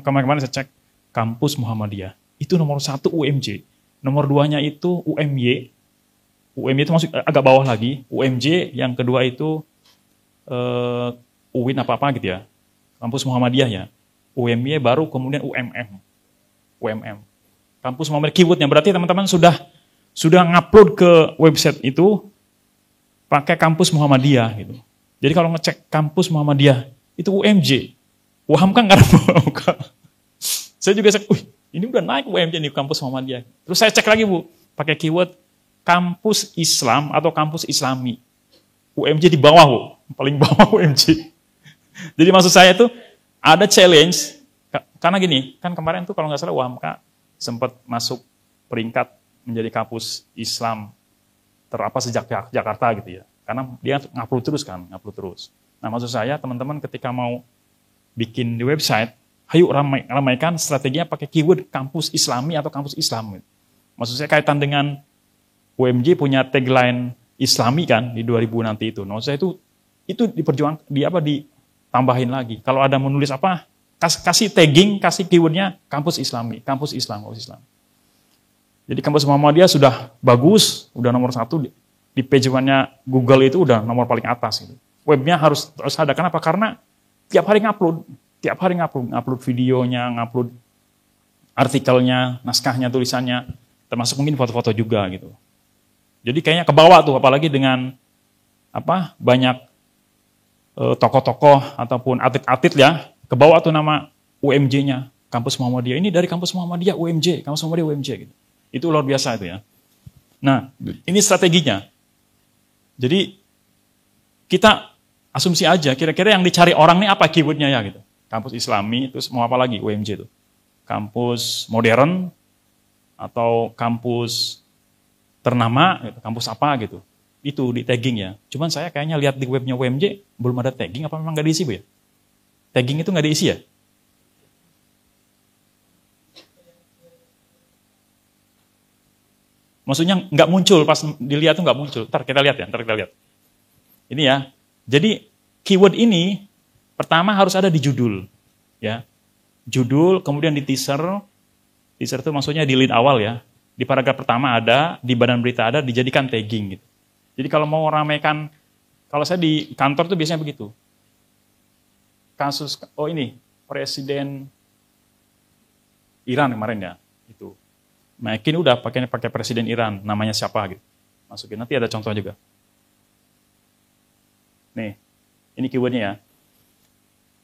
Speaker 1: kemarin saya cek kampus Muhammadiyah. Itu nomor 1 UMJ. Nomor 2-nya itu UMY. UMY itu masuk agak bawah lagi. UMJ, yang kedua itu UIN apa-apa gitu ya. Kampus Muhammadiyah ya. UMY baru kemudian UMM. UMM. Kampus Muhammadiyah keywordnya berarti teman-teman sudah ngupload ke website itu pakai kampus Muhammadiyah gitu. Jadi kalau ngecek kampus Muhammadiyah itu UMJ. Waham kan nggak ada. Saya juga cek, ini udah naik UMJ nih kampus Muhammadiyah. Terus saya cek lagi Bu, pakai keyword kampus Islam atau kampus Islami. UMJ di bawah Bu, paling bawah UMJ. Jadi maksud saya itu ada challenge, karena gini, kan kemarin tuh kalau nggak salah UHAMKA sempat masuk peringkat menjadi kampus Islam sejak Jakarta gitu ya. Karena dia ngupload terus. Nah maksud saya teman-teman ketika mau bikin di website, ayo ramaikan strateginya pakai keyword kampus Islami atau kampus Islam. Maksud saya kaitan dengan UMJ punya tagline Islami kan di 2000 nanti itu. Maksud saya itu diperjuangkan, ditambahin lagi. Kalau ada menulis apa, kasih tagging, kasih keywordnya kampus Islami, kampus Islam. Jadi kampus Muhammadiyah sudah bagus, udah nomor 1 di page one-nya Google itu udah nomor paling atas. Gitu. Webnya harus ada. Kenapa? Karena tiap hari ngupload videonya, ngupload artikelnya, naskahnya, tulisannya, termasuk mungkin foto-foto juga gitu. Jadi kayaknya kebawa tuh, apalagi dengan banyak tokoh-tokoh ataupun atlet-atlet ya, kebawa tuh nama UMJ-nya, kampus Muhammadiyah. Ini dari kampus Muhammadiyah UMJ, kampus Muhammadiyah UMJ gitu. Itu luar biasa itu ya. Nah, ini strateginya. Jadi kita asumsi aja, kira-kira yang dicari orang ini apa keywordnya ya gitu. Kampus Islami, terus mau apa lagi UMJ itu? Kampus modern atau kampus ternama, gitu. Kampus apa gitu. Itu di tagging ya. Cuman saya kayaknya lihat di webnya UMJ belum ada tagging, apa memang nggak diisi Bu ya? Tagging itu nggak diisi ya? Maksudnya nggak muncul, pas dilihat tuh nggak muncul. Ntar kita lihat. Ini ya. Jadi keyword ini pertama harus ada di judul, ya. Judul, kemudian di teaser. Teaser itu maksudnya di lead awal ya. Di paragraf pertama ada, di badan berita ada, dijadikan tagging gitu. Jadi kalau mau ramaikan, kalau saya di kantor tuh biasanya begitu. Kasus, ini Presiden Iran kemarin ya, itu. Mungkin udah pakai Presiden Iran, namanya siapa gitu. Masukin, nanti ada contoh juga. Nih, ini keywordnya ya.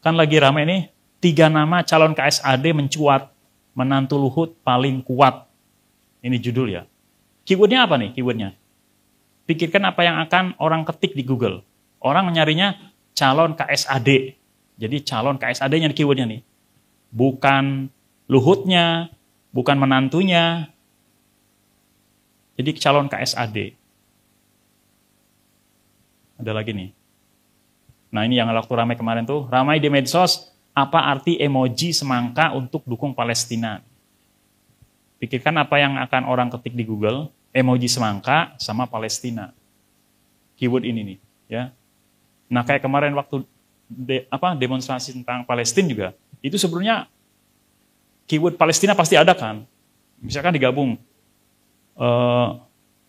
Speaker 1: Kan lagi ramai nih, 3 nama calon KSAD mencuat, menantu Luhut paling kuat. Ini judul ya. Keywordnya apa nih keywordnya? Pikirkan apa yang akan orang ketik di Google. Orang nyarinya calon KSAD. Jadi calon KSAD-nya keywordnya nih. Bukan Luhutnya, bukan menantunya. Jadi calon KSAD. Ada lagi nih. Nah ini yang waktu ramai kemarin tuh. Ramai di medsos, apa arti emoji semangka untuk dukung Palestina. Pikirkan apa yang akan orang ketik di Google, emoji semangka sama Palestina. Keyword ini nih. Ya. Nah kayak kemarin waktu demonstrasi tentang Palestina juga, itu sebenarnya keyword Palestina pasti ada kan. Misalkan digabung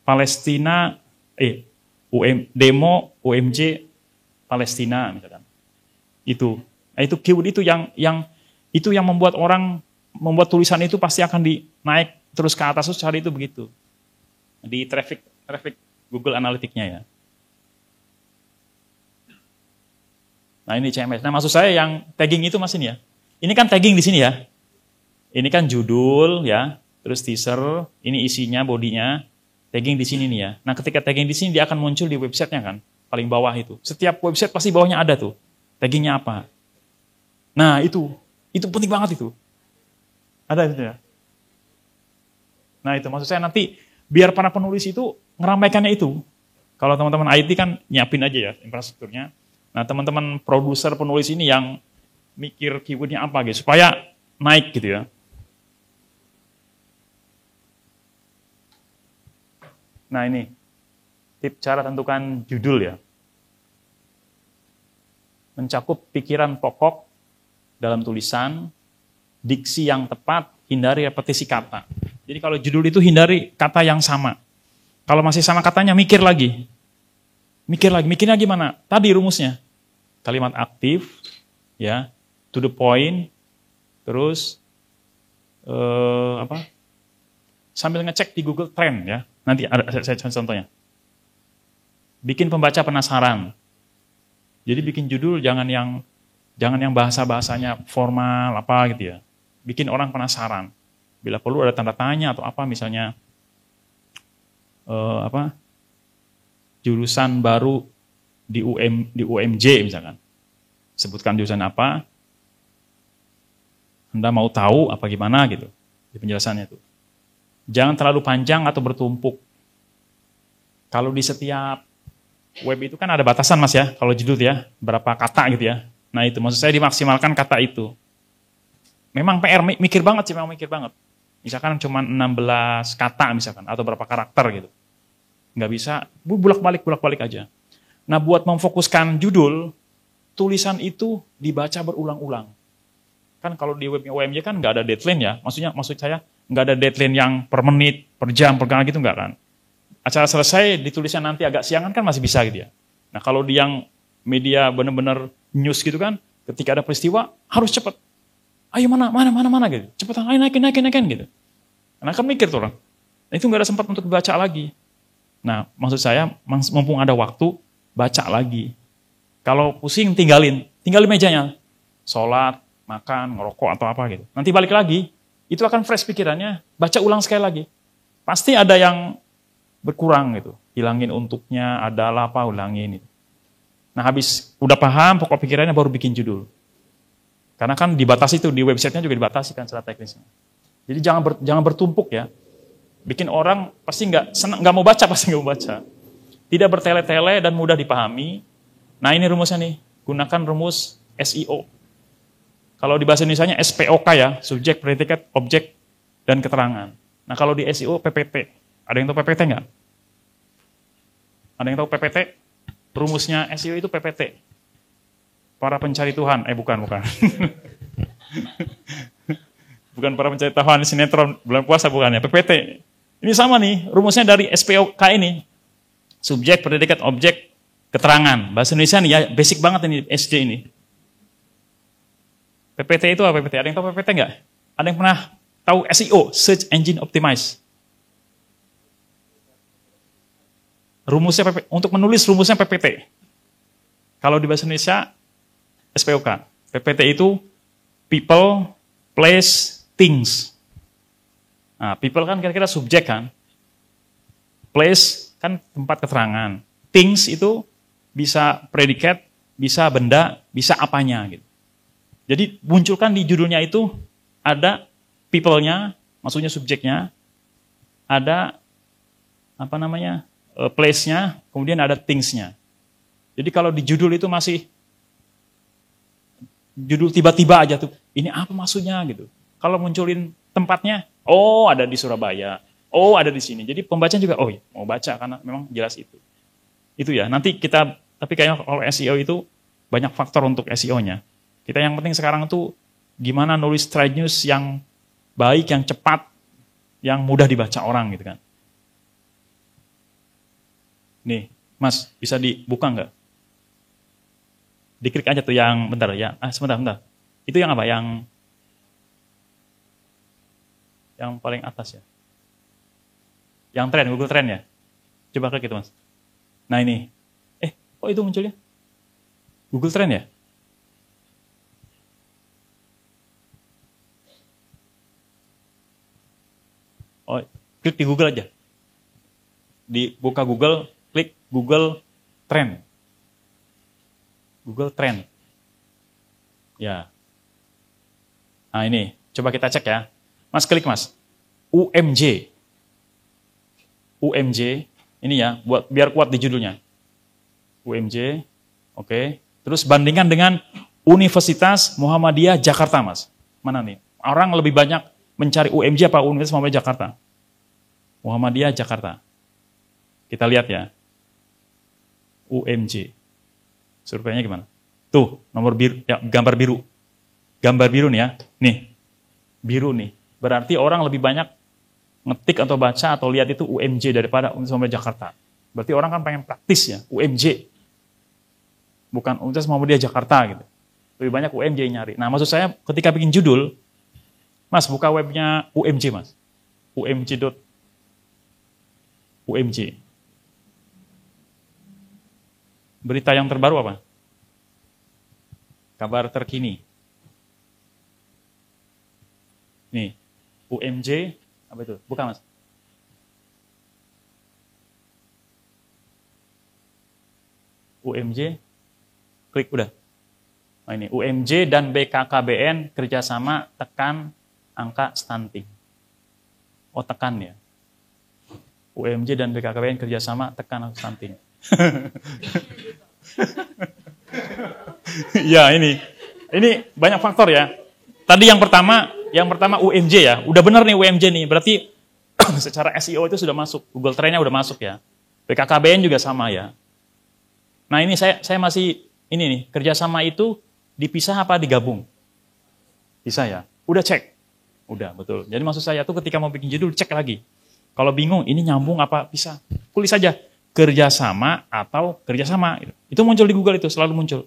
Speaker 1: Palestina, demo UMJ Palestina misalkan. Itu keyword itu yang membuat orang membuat tulisan itu pasti akan naik terus ke atas, terus cari itu begitu. Di traffic Google Analytics-nya ya. Nah ini CMS. Nah maksud saya yang tagging itu mas ini ya. Ini kan tagging di sini ya. Ini kan judul ya, terus teaser, ini isinya, bodinya, tagging di sini nih ya. Nah ketika tagging di sini dia akan muncul di websitenya kan, paling bawah itu. Setiap website pasti bawahnya ada tuh, taggingnya apa. Nah itu penting banget itu. Ada itu ya. Nah itu maksud saya nanti biar para penulis itu ngeramaikannya itu. Kalau teman-teman IT kan nyiapin aja ya infrastrukturnya. Nah teman-teman produser penulis ini yang mikir keywordnya apa gitu supaya naik gitu ya. Nah ini tip cara tentukan judul ya. mencakup pikiran pokok dalam tulisan, diksi yang tepat, hindari repetisi kata. Jadi kalau judul itu hindari kata yang sama. Kalau masih sama katanya, mikir lagi. Mikirnya gimana? Tadi rumusnya. Kalimat aktif, ya, to the point, terus sambil ngecek di Google Trend, ya. Nanti ada saya contohnya. Bikin pembaca penasaran. Jadi bikin judul jangan yang bahasa-bahasanya formal apa gitu ya. Bikin orang penasaran. Bila perlu ada tanda tanya atau apa misalnya jurusan baru di UMJ misalkan. Sebutkan jurusan apa? Anda mau tahu apa gimana gitu di penjelasannya itu. Jangan terlalu panjang atau bertumpuk. Kalau di setiap web itu kan ada batasan Mas ya, kalau judul ya, berapa kata gitu ya. Nah itu maksud saya dimaksimalkan kata itu. Memang PR, mikir banget sih, memang mikir banget. Misalkan cuma 16 kata misalkan, atau berapa karakter gitu. Nggak bisa, bolak-balik aja. Nah buat memfokuskan judul, tulisan itu dibaca berulang-ulang. Kan kalau di webnya UMJ kan nggak ada deadline ya, maksud saya nggak ada deadline yang per menit, per jam, per gitu nggak kan. Acara selesai, ditulisnya nanti agak siangan kan masih bisa gitu ya. Nah kalau di yang media benar-benar news gitu kan, ketika ada peristiwa harus cepat. Ayo mana gitu. Cepetan, ayo naikin gitu. Karena kan mikir tuh orang. Nah, itu nggak ada sempat untuk baca lagi. Nah maksud saya, mumpung ada waktu, baca lagi. Kalau pusing tinggalin mejanya. Sholat, makan, ngerokok atau apa gitu. Nanti balik lagi, itu akan fresh pikirannya, baca ulang sekali lagi. Pasti ada yang berkurang gitu, hilangin untuknya, adalah apa, ulangin. Nah habis udah paham pokok pikirannya baru bikin judul. Karena kan dibatasi tuh di websitenya juga dibatasi kan secara teknisnya. Jadi jangan bertumpuk ya. Bikin orang pasti nggak mau baca, Tidak bertele-tele dan mudah dipahami. Nah ini rumusnya nih, gunakan rumus SEO. Kalau di bahasa Indonesianya SPOK ya, subjek, predikat, objek, dan keterangan. Nah kalau di SEO PPT. Ada yang tahu PPT nggak? Ada yang tahu PPT? Rumusnya SEO itu PPT. Para pencari Tuhan. Bukan. Bukan para pencari Tuhan, sinetron, bulan puasa bukan ya. PPT. Ini sama nih, rumusnya dari SPOK ini. Subjek, predikat, objek, keterangan. Bahasa Indonesia nih ya, basic banget ini SJ ini. PPT itu apa PPT? Ada yang tahu PPT nggak? Ada yang pernah tahu SEO, Search Engine Optimize? Rumusnya untuk menulis rumusnya PPT. Kalau di bahasa Indonesia SPOK. PPT itu people, place, things. Nah, people kan kira-kira subjek kan. Place kan tempat keterangan. Things itu bisa predikat, bisa benda, bisa apanya gitu. Jadi munculkan di judulnya itu ada people-nya, maksudnya subjeknya, ada place-nya, kemudian ada things-nya. Jadi kalau di judul itu masih judul tiba-tiba aja tuh, ini apa maksudnya gitu. Kalau munculin tempatnya, oh ada di Surabaya, oh ada di sini. Jadi pembaca juga, oh ya, mau baca karena memang jelas itu. Itu ya, nanti tapi kayaknya kalau SEO itu banyak faktor untuk SEO-nya. Kita yang penting sekarang tuh gimana nulis trade news yang baik, yang cepat, yang mudah dibaca orang gitu kan. Nih, Mas, bisa dibuka nggak? Diklik aja tuh yang, bentar ya. Sebentar. Itu yang apa? Yang paling atas ya. Yang trend, Google Trend ya. Coba klik itu, Mas. Nah ini. Kok itu munculnya? Google Trend ya? Oh, klik di Google aja. Dibuka Google, klik Google Trend. Google Trend. Ya. Nah ini, coba kita cek ya. Mas klik Mas. UMJ. UMJ, ini ya, biar kuat di judulnya. UMJ, oke. Terus bandingkan dengan Universitas Muhammadiyah Jakarta, Mas. Mana nih? Orang lebih banyak mencari UMJ apa Universitas Muhammadiyah Jakarta? Muhammadiyah Jakarta. Kita lihat ya. UMJ. Surveinya gimana? Tuh, nomor biru, ya, gambar biru. Gambar biru nih ya. Nih, biru nih. Berarti orang lebih banyak ngetik atau baca atau lihat itu UMJ daripada Universitas Muhammadiyah Jakarta. Berarti orang kan pengen praktis ya, UMJ. Bukan Universitas Muhammadiyah Jakarta gitu. Lebih banyak UMJ nyari. Nah, maksud saya ketika bikin judul, Mas buka webnya UMJ, Mas. UMJ. Berita yang terbaru apa? Kabar terkini. Nih, UMJ, apa itu? Buka, Mas. UMJ, klik udah. Nah ini, UMJ dan BKKBN kerjasama tekan angka stunting. Oh tekan ya. UMJ dan BKKBN kerjasama tekan angka stunting. Ya ini banyak faktor ya. Tadi yang pertama UMJ ya. Udah benar nih UMJ nih. Berarti secara SEO itu sudah masuk. Google Trend-nya udah masuk ya. BKKBN juga sama ya. Nah ini saya masih ini nih, kerjasama itu dipisah apa digabung? Bisa ya? Udah cek? Udah, betul. Jadi maksud saya tuh ketika mau bikin judul, cek lagi. Kalau bingung, ini nyambung apa bisa? Tulis saja, kerjasama atau kerjasama. Itu muncul di Google itu, selalu muncul.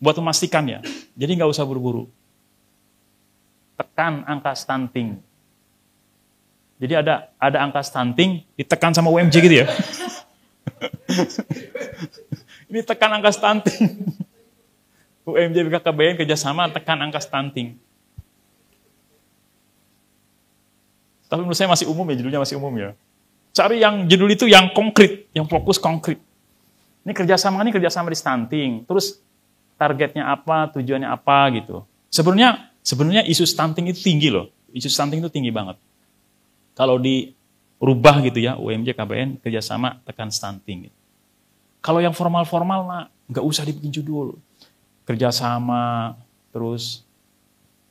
Speaker 1: Buat memastikan ya. Jadi nggak usah buru-buru. Tekan angka stunting. Jadi ada angka stunting, ditekan sama UMJ gitu ya. Ini tekan angka stunting. UMJ BKKBN kerjasama tekan angka stunting. Tapi menurut saya masih umum ya, judulnya masih umum ya. Cari yang judul itu yang konkret, yang fokus konkret. Ini kerjasama di stunting. Terus targetnya apa, tujuannya apa gitu. Sebenarnya isu stunting itu tinggi loh. Isu stunting itu tinggi banget. Kalau dirubah gitu ya, UMJ KBN kerjasama tekan stunting. Kalau yang formal-formal mah nggak usah dibikin judul. Kerjasama, terus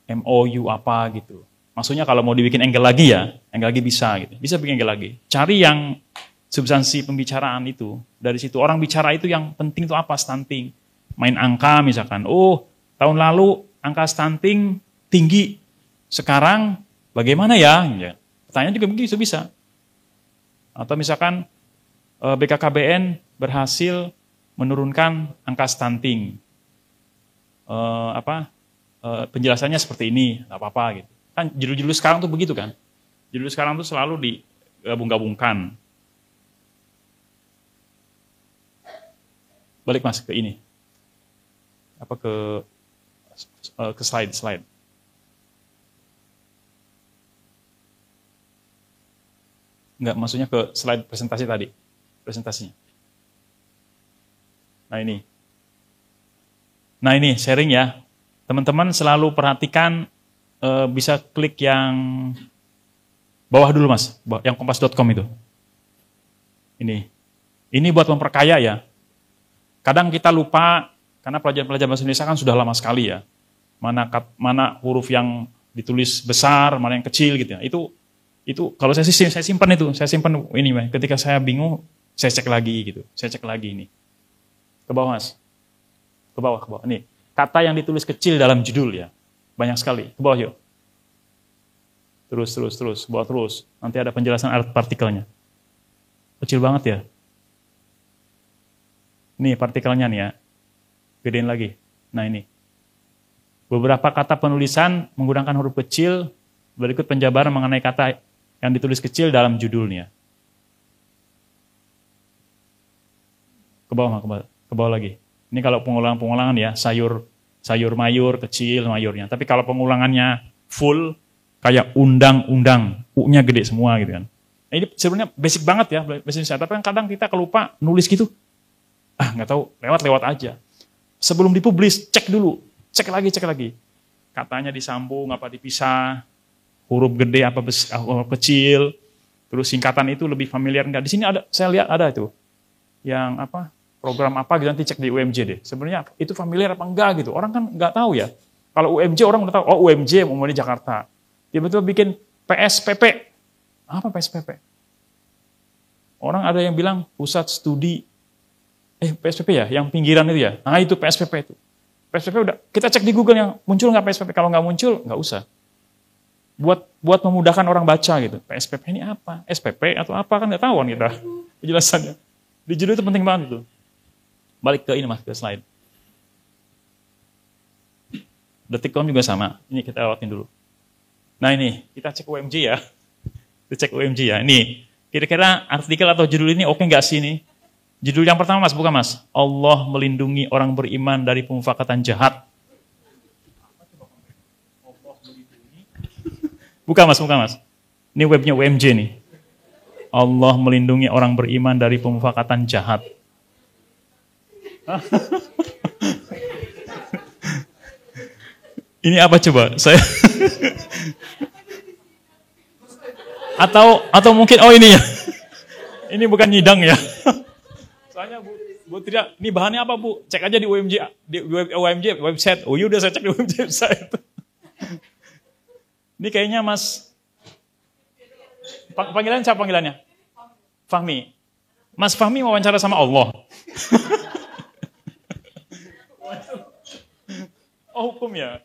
Speaker 1: MOU apa gitu. Maksudnya kalau mau dibikin angle lagi ya, angle lagi bisa gitu. Bisa bikin angle lagi. Cari yang substansi pembicaraan itu. Dari situ orang bicara itu yang penting itu apa? Stunting. Main angka misalkan. Oh, tahun lalu angka stunting tinggi. Sekarang bagaimana ya? Pertanyaan juga begitu bisa. Atau misalkan BKKBN berhasil menurunkan angka stunting. Penjelasannya seperti ini, nggak apa-apa gitu. Kan judul-judul sekarang tuh begitu kan. Judul sekarang tuh selalu digabung-gabungkan. Balik Mas ke ini. Ke slide. Enggak, maksudnya ke slide presentasi tadi. Presentasinya. Nah ini sharing ya. Teman-teman selalu perhatikan, bisa klik yang bawah dulu Mas, yang kompas.com itu. Ini buat memperkaya ya. Kadang kita lupa, karena pelajaran bahasa Indonesia kan sudah lama sekali ya. Mana huruf yang ditulis besar, mana yang kecil gitu ya. Itu kalau saya simpan itu. Saya simpan ini, ketika saya bingung, saya cek lagi gitu. Saya cek lagi ini. Ke bawah Mas. Ke bawah. Nih, kata yang ditulis kecil dalam judul ya. Banyak sekali. Ke bawah yuk. Terus. Bawah terus. Nanti ada penjelasan partikelnya. Kecil banget ya. Nih partikelnya nih ya. Gedein lagi. Nah ini. Beberapa kata penulisan menggunakan huruf kecil. Berikut penjabaran mengenai kata yang ditulis kecil dalam judulnya. Ke bawah lagi. Ini kalau pengulangan ya, sayur mayur, kecil mayurnya. Tapi kalau pengulangannya full, kayak undang-undang, U-nya gede semua gitu kan. Nah, ini sebenarnya basic banget ya, bahasa Indonesia. Tapi kan kadang kita kelupa nulis gitu, nggak tahu, lewat aja. Sebelum dipublish, cek dulu, cek lagi. Katanya disambung, apa dipisah, huruf gede apa huruf kecil, terus singkatan itu lebih familiar nggak? Di sini ada, saya lihat ada itu, yang apa? Program apa gitu, nanti cek di UMJ deh. Sebenarnya itu familiar apa enggak gitu. Orang kan nggak tahu ya. Kalau UMJ orang udah tahu, oh UMJ mau di Jakarta. Tiba-tiba bikin PSPP. Apa PSPP? Orang ada yang bilang pusat studi PSPP ya, yang pinggiran itu ya. Nah itu PSPP itu. PSPP udah kita cek di Google yang muncul nggak PSPP. Kalau nggak muncul, nggak usah. Buat memudahkan orang baca gitu. PSPP ini apa? SPP atau apa kan nggak tahu kan kita penjelasannya. Di judul itu penting banget itu. Balik ke ini mas, ke slide. Detikcom juga sama. Ini kita lewatin dulu. Nah ini, kita cek UMJ ya. Kita cek UMJ ya. Ini, kira-kira artikel atau judul ini oke nggak sih ini? Judul yang pertama mas, bukan mas. Allah melindungi orang beriman dari pemufakatan jahat. Bukan mas. Ini webnya UMJ nih. Allah melindungi orang beriman dari pemufakatan jahat. Ini apa coba? Saya atau mungkin ini ya. Ini bukan nyidang ya. Soalnya Bu tidak, ini bahannya apa Bu? Cek aja di UMJ website. Oh iya udah saya cek di UMJ website. Ini kayaknya Mas panggilannya siapa panggilannya? Fahmi. Mas Fahmi wawancara sama Allah. Oh hukum ya.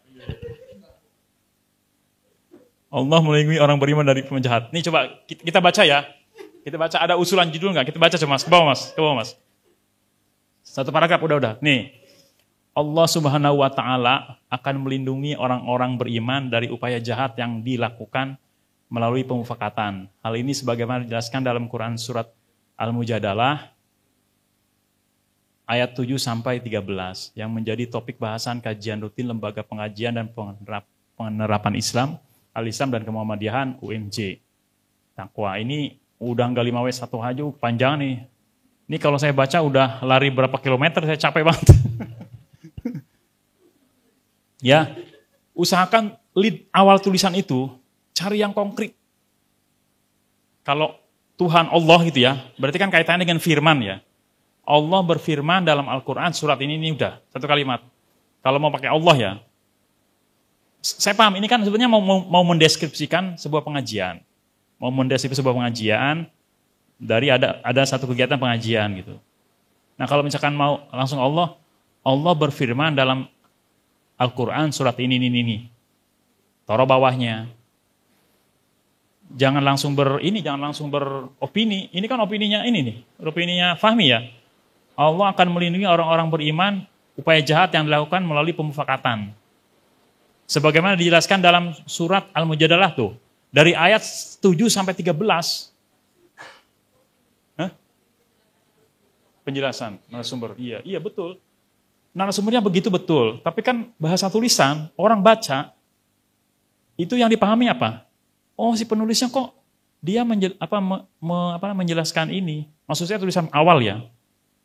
Speaker 1: Allah melindungi orang beriman dari penjahat. Ini coba kita baca ya. Kita baca, ada usulan judul nggak? Kita baca coba mas. Ke bawah mas. Satu paragraf udah. Nih. Allah Subhanahu wa taala akan melindungi orang-orang beriman dari upaya jahat yang dilakukan melalui pemufakatan. Hal ini sebagaimana dijelaskan dalam Quran surat Al-Mujadalah ayat 7 sampai 13 yang menjadi topik bahasan kajian rutin Lembaga Pengajian dan Penerapan Islam, Al-Islam dan Kemuhammadiyahan UMJ. Takwa ini udah enggak 5W1 aja panjang nih. Ini kalau saya baca udah lari berapa kilometer, saya capek banget. Ya, usahakan lead awal tulisan itu cari yang konkret. Kalau Tuhan Allah gitu ya, berarti kan kaitannya dengan firman ya. Allah berfirman dalam Al-Quran surat ini udah satu kalimat. Kalau mau pakai Allah ya, saya paham ini kan sebenarnya mau mendeskripsikan sebuah pengajian, dari ada satu kegiatan pengajian gitu. Nah kalau misalkan mau langsung Allah berfirman dalam Al-Quran surat ini. Taruh bawahnya. Jangan langsung beropini. Ini kan opininya ini nih, opininya Fahmi ya. Allah akan melindungi orang-orang beriman upaya jahat yang dilakukan melalui pemufakatan. Sebagaimana dijelaskan dalam surat Al-Mujadalah tuh. Dari ayat 7 sampai 13. Penjelasan, narasumber. Iya betul. Narasumbernya begitu betul, tapi kan bahasa tulisan, orang baca, itu yang dipahami apa? Oh si penulisnya kok dia menjelaskan ini. Maksudnya tulisan awal ya,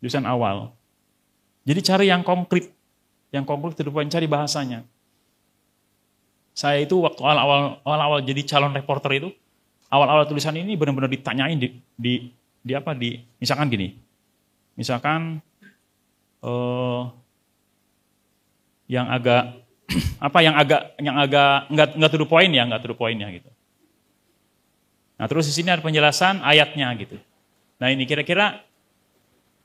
Speaker 1: tulisan awal. Jadi cari yang konkret itu cari bahasanya. Saya itu waktu awal jadi calon reporter itu, awal tulisan ini benar-benar ditanyain misalkan gini, yang agak nggak to the point ya gitu. Nah terus di sini ada penjelasan ayatnya gitu. Nah ini kira-kira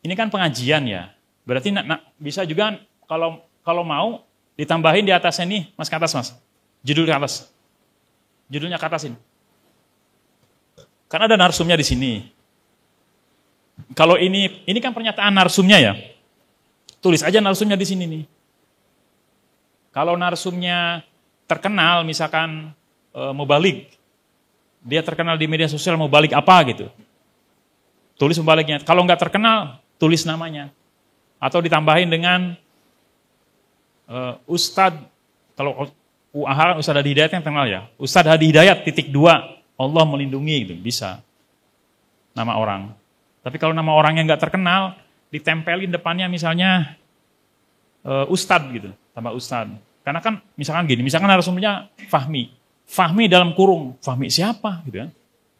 Speaker 1: ini kan pengajian ya, berarti bisa juga kalau mau ditambahin di atasnya nih mas, ke atas mas, judulnya ke atas ini. Kan ada narsumnya di sini. Kalau ini kan pernyataan narsumnya ya, tulis aja narsumnya di sini nih. Kalau narsumnya terkenal, misalkan mubalik, dia terkenal di media sosial mubalik apa gitu, tulis mubaliknya. Kalau nggak terkenal, tulis namanya. Atau ditambahin dengan Ustadz, kalau UAH Ustadz Hadi Hidayat yang terkenal ya, Ustadz Hadi Hidayat ;2, Allah melindungi gitu, bisa. Nama orang. Tapi kalau nama orang yang nggak terkenal, ditempelin depannya misalnya Ustadz gitu. Tambah Ustadz. Karena kan misalkan narasumbernya Fahmi dalam kurung, Fahmi siapa gitu ya.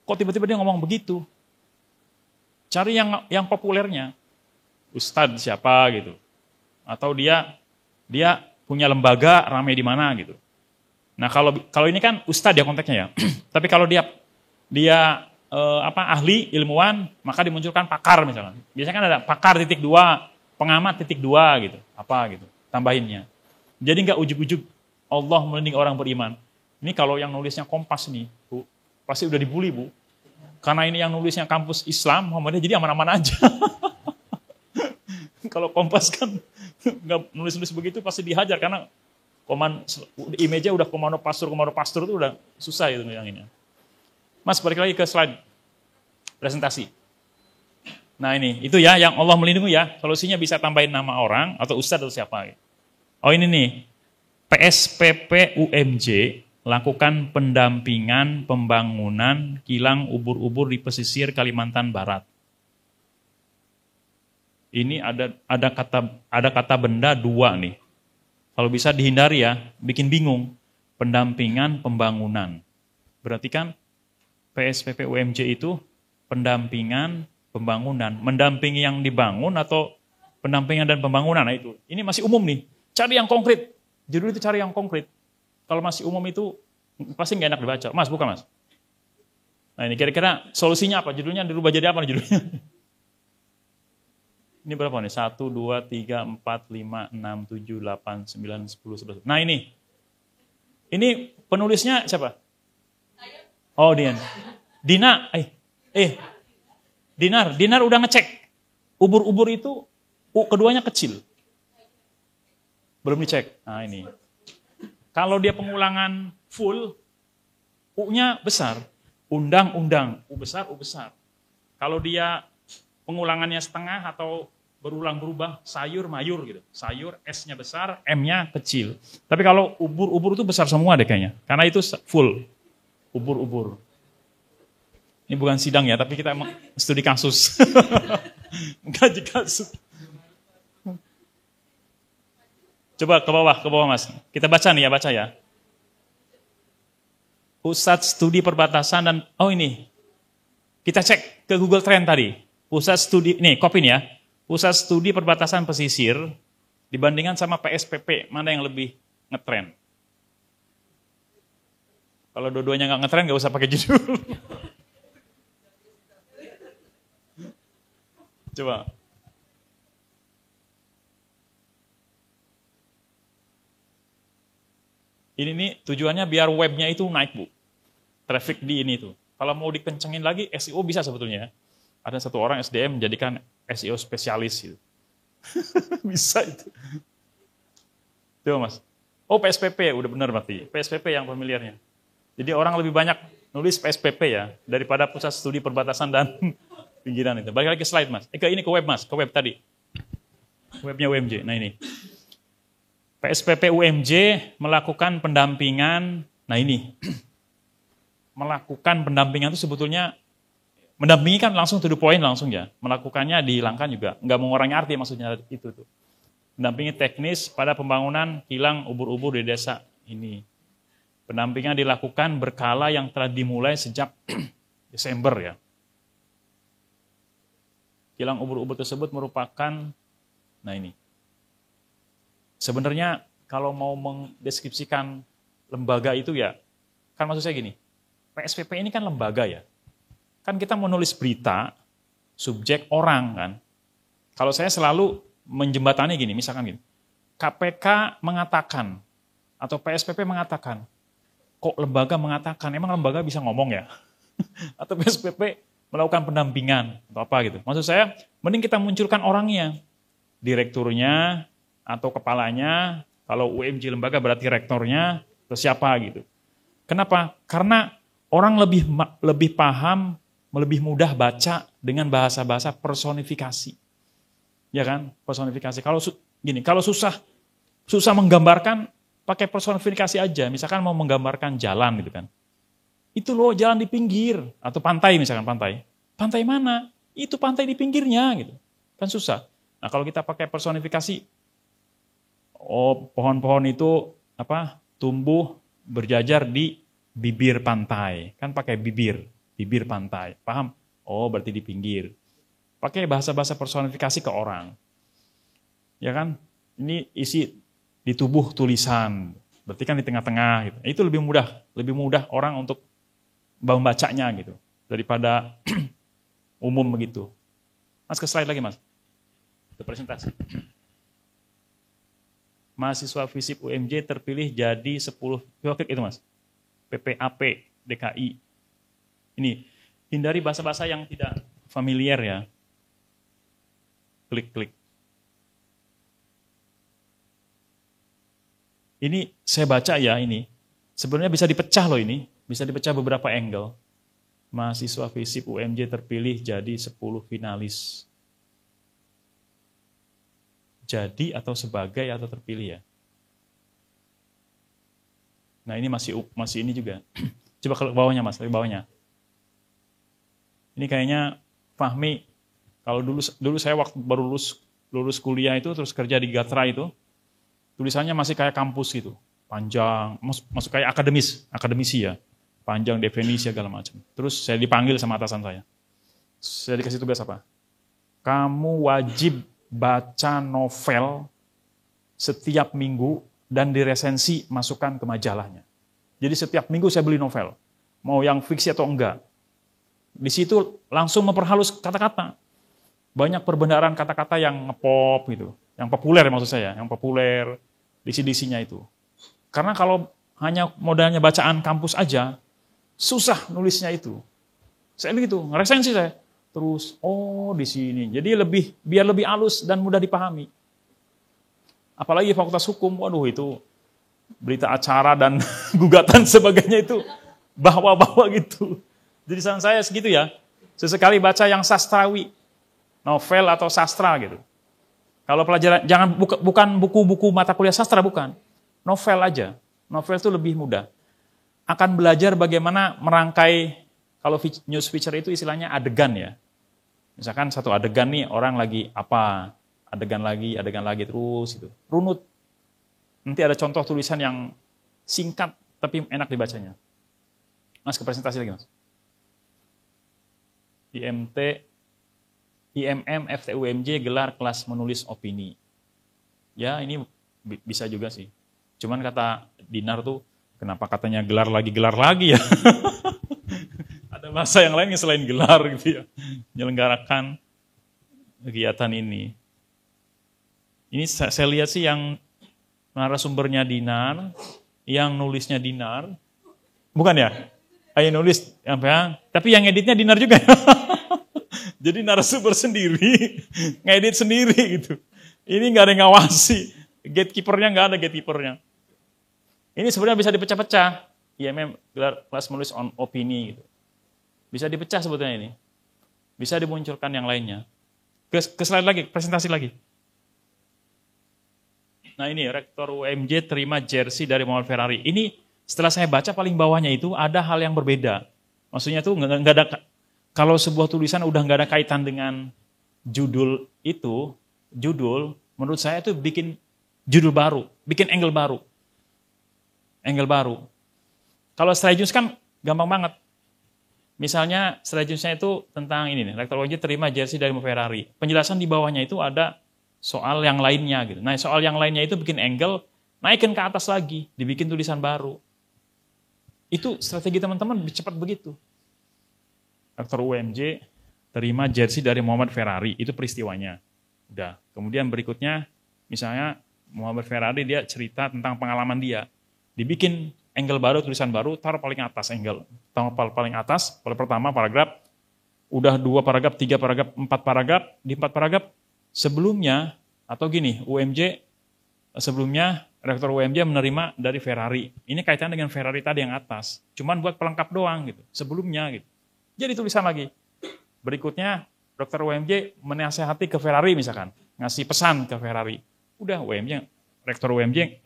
Speaker 1: Kok tiba-tiba dia ngomong begitu? Cari yang populernya. Ustadz siapa gitu. Atau dia punya lembaga ramai di mana gitu. Nah, kalau ini kan Ustadz ya konteksnya ya. Tapi kalau dia ahli, ilmuwan, maka dimunculkan pakar misalnya. Biasanya kan ada pakar ;2, pengamat ;2 gitu. Apa gitu. Tambahinnya. Jadi nggak ujug-ujug Allah melindungi orang beriman. Ini kalau yang nulisnya Kompas nih, Bu, pasti udah dibully, Bu. Karena ini yang nulisnya kampus Islam, Muhammadiyah, jadi aman-aman aja. Kalau Kompas kan nggak nulis-nulis begitu pasti dihajar karena image-nya udah komando pastor itu udah susah itu yang ini. Mas, balik lagi ke slide presentasi. Nah ini, itu ya yang Allah melindungi ya. Solusinya bisa tambahin nama orang atau ustadz atau siapa. Oh ini nih, PSPP UMJ lakukan pendampingan pembangunan kilang ubur-ubur di pesisir Kalimantan Barat. Ini ada kata benda dua nih. Kalau bisa dihindari ya, bikin bingung. Pendampingan pembangunan. Berarti kan PSPP UMJ itu pendampingan pembangunan. Mendampingi yang dibangun atau pendampingan dan pembangunan. Nah itu. Ini masih umum nih. Cari yang konkret. Judul itu cari yang konkret. Kalau masih umum itu pasti nggak enak dibaca. Mas, buka Mas. Nah ini kira-kira solusinya apa? Judulnya dirubah jadi apa nih judulnya? Ini berapa nih? 1, 2, 3, 4, 5, 6, 7, 8, 9, 10, 11. Nah ini. Ini penulisnya siapa? Oh, Dian. Dina. Dinar udah ngecek. Ubur-ubur itu keduanya kecil. Belum dicek. Nah ini. Kalau dia pengulangan full, U-nya besar. Undang-undang. U besar. Kalau dia pengulangannya setengah atau berulang berubah, sayur, mayur gitu. Sayur, S-nya besar, M-nya kecil. Tapi kalau ubur-ubur itu besar semua deh kayaknya. Karena itu full. Ubur-ubur. Ini bukan sidang ya, tapi kita emang studi kasus. Kaji kasus. Coba ke bawah Mas. Kita baca nih ya, baca ya. Pusat Studi Perbatasan dan, oh ini. Kita cek ke Google Trend tadi. Pusat Studi, nih copy nih ya. Pusat Studi Perbatasan Pesisir dibandingkan sama PSPP, mana yang lebih ngetren? Kalau dua-duanya nggak ngetren, nggak usah pakai judul. Coba. Ini nih tujuannya biar webnya itu naik, Bu. Traffic di ini tuh. Kalau mau dikencengin lagi, SEO bisa sebetulnya. Ada satu orang SDM menjadikan SEO spesialis gitu. Bisa itu. Coba Mas. Oh PSPP, udah benar berarti. PSPP yang familiarnya. Jadi orang lebih banyak nulis PSPP ya, daripada Pusat Studi Perbatasan dan Pinggiran itu. Balik lagi ke slide Mas. Ke web Mas, ke web tadi. Webnya UMJ, nah ini. PSPP UMJ melakukan pendampingan, nah ini. Melakukan pendampingan itu sebetulnya, mendampingi kan langsung to the point langsung ya. Melakukannya dihilangkan juga, nggak mengurangi arti maksudnya itu tuh. Pendampingan teknis pada pembangunan kilang ubur-ubur di desa ini. Pendampingan dilakukan berkala yang telah dimulai sejak Desember ya. Kilang ubur-ubur tersebut merupakan, nah ini. Sebenarnya kalau mau mendeskripsikan lembaga itu ya, kan maksud saya gini, PSPP ini kan lembaga ya. Kan kita mau nulis berita, subjek orang kan. Kalau saya selalu menjembatani gini, misalkan gini, KPK mengatakan, atau PSPP mengatakan, kok lembaga mengatakan, emang lembaga bisa ngomong ya? Atau PSPP melakukan pendampingan, atau apa gitu. Maksud saya, mending kita munculkan orangnya, direkturnya, atau kepalanya, kalau UMJ lembaga berarti rektornya, atau siapa gitu. Kenapa? Karena orang lebih paham, lebih mudah baca dengan bahasa-bahasa personifikasi. Ya kan? Personifikasi. Kalau susah menggambarkan, pakai personifikasi aja. Misalkan mau menggambarkan jalan gitu kan. Itu loh jalan di pinggir, atau pantai misalkan pantai. Pantai mana? Itu pantai di pinggirnya gitu. Kan susah. Nah, kalau kita pakai personifikasi, oh, pohon-pohon itu tumbuh berjajar di bibir pantai. Kan pakai bibir pantai. Paham? Oh, berarti di pinggir. Pakai bahasa-bahasa personifikasi ke orang. Ya kan? Ini isi di tubuh tulisan. Berarti kan di tengah-tengah gitu. Itu lebih mudah orang untuk membacanya gitu daripada umum begitu. Mas ke slide lagi, Mas. Itu presentasi. mahasiswa FISIP UMJ terpilih jadi 10, klik itu Mas, PPAP DKI. Ini, hindari bahasa-bahasa yang tidak familiar ya. Klik. Ini saya baca ya ini. Sebenarnya bisa dipecah loh ini. Bisa dipecah beberapa angle. Mahasiswa FISIP UMJ terpilih jadi 10 finalis. Jadi atau sebagai atau terpilih ya. Nah ini masih ini juga. Coba ke bawahnya Mas, ke bawahnya. Ini kayaknya Fahmi, kalau dulu saya waktu baru lulus kuliah itu terus kerja di Gatra itu, tulisannya masih kayak kampus gitu. Panjang, masuk kayak akademisi ya. Panjang definisi segala macam. Terus saya dipanggil sama atasan saya. Saya dikasih tugas apa? Kamu wajib baca novel setiap minggu dan diresensi masukkan ke majalahnya. Jadi setiap minggu saya beli novel. Mau yang fiksi atau enggak. Di situ langsung memperhalus kata-kata. Banyak perbendaharaan kata-kata yang ngepop gitu. Yang populer maksud saya. Yang populer, disi-disinya itu. Karena kalau hanya modalnya bacaan kampus aja, susah nulisnya itu. Saya begitu, ngeresensi saya. Terus, oh di sini. Jadi biar lebih halus dan mudah dipahami. Apalagi fakultas hukum, waduh itu berita acara dan gugatan sebagainya itu bawa-bawa gitu. Jadi saran saya segitu ya. Sesekali baca yang sastrawi, novel atau sastra gitu. Kalau pelajaran bukan buku-buku mata kuliah sastra bukan. Novel aja. Novel itu lebih mudah. Akan belajar bagaimana merangkai, kalau news feature itu istilahnya adegan ya. Misalkan satu adegan nih orang lagi apa, adegan lagi terus gitu. Runut. Nanti ada contoh tulisan yang singkat tapi enak dibacanya. Mas ke presentasi lagi Mas. IMM FTUMJ gelar kelas menulis opini. Ya ini bisa juga sih. Cuman kata Dinar tuh, kenapa katanya gelar lagi ya? Ada bahasa yang lain selain gelar gitu ya. Menyelenggarakan kegiatan ini. Ini saya lihat sih yang narasumbernya Dinar, yang nulisnya Dinar. Bukan ya? Ayo nulis, tapi yang editnya Dinar juga. Jadi narasumber sendiri, ngedit sendiri gitu. Ini nggak ada yang ngawasi. Gatekeeper-nya nggak ada gatekeeper-nya. Ini sebenarnya bisa dipecah-pecah. IMM gelar kelas menulis on opini gitu. Bisa dipecah sebetulnya ini. Bisa dimunculkan yang lainnya. Ke slide lagi, presentasi lagi. Nah ini, Rektor UMJ terima jersey dari Muhammad Ferrari. Ini setelah saya baca paling bawahnya itu ada hal yang berbeda. Maksudnya tuh nggak ada, kalau sebuah tulisan udah nggak ada kaitan dengan judul itu, menurut saya itu bikin judul baru, bikin angle baru. Kalau Strajus kan gampang banget. Misalnya Strajusnya itu tentang ini nih, Rektor UMJ terima jersey dari Ferrari. Penjelasan di bawahnya itu ada soal yang lainnya gitu. Nah, soal yang lainnya itu bikin angle, naikin ke atas lagi, dibikin tulisan baru. Itu strategi teman-teman cepat begitu. Rektor UMJ terima jersey dari Muhammad Ferrari, itu peristiwanya. Udah. Kemudian berikutnya, misalnya Muhammad Ferrari dia cerita tentang pengalaman dia. Dibikin angle baru, tulisan baru, taruh paling atas angle. Taruh paling atas, paling pertama paragraf, udah 2 paragraf, 3 paragraf, 4 paragraf, di 4 paragraf sebelumnya, atau gini, sebelumnya Rektor UMJ menerima dari Ferrari. Ini kaitannya dengan Ferrari tadi yang atas. Cuman buat pelengkap doang gitu, sebelumnya gitu. Jadi tulisan lagi. Berikutnya, Rektor UMJ menasehati ke Ferrari misalkan, ngasih pesan ke Ferrari. Udah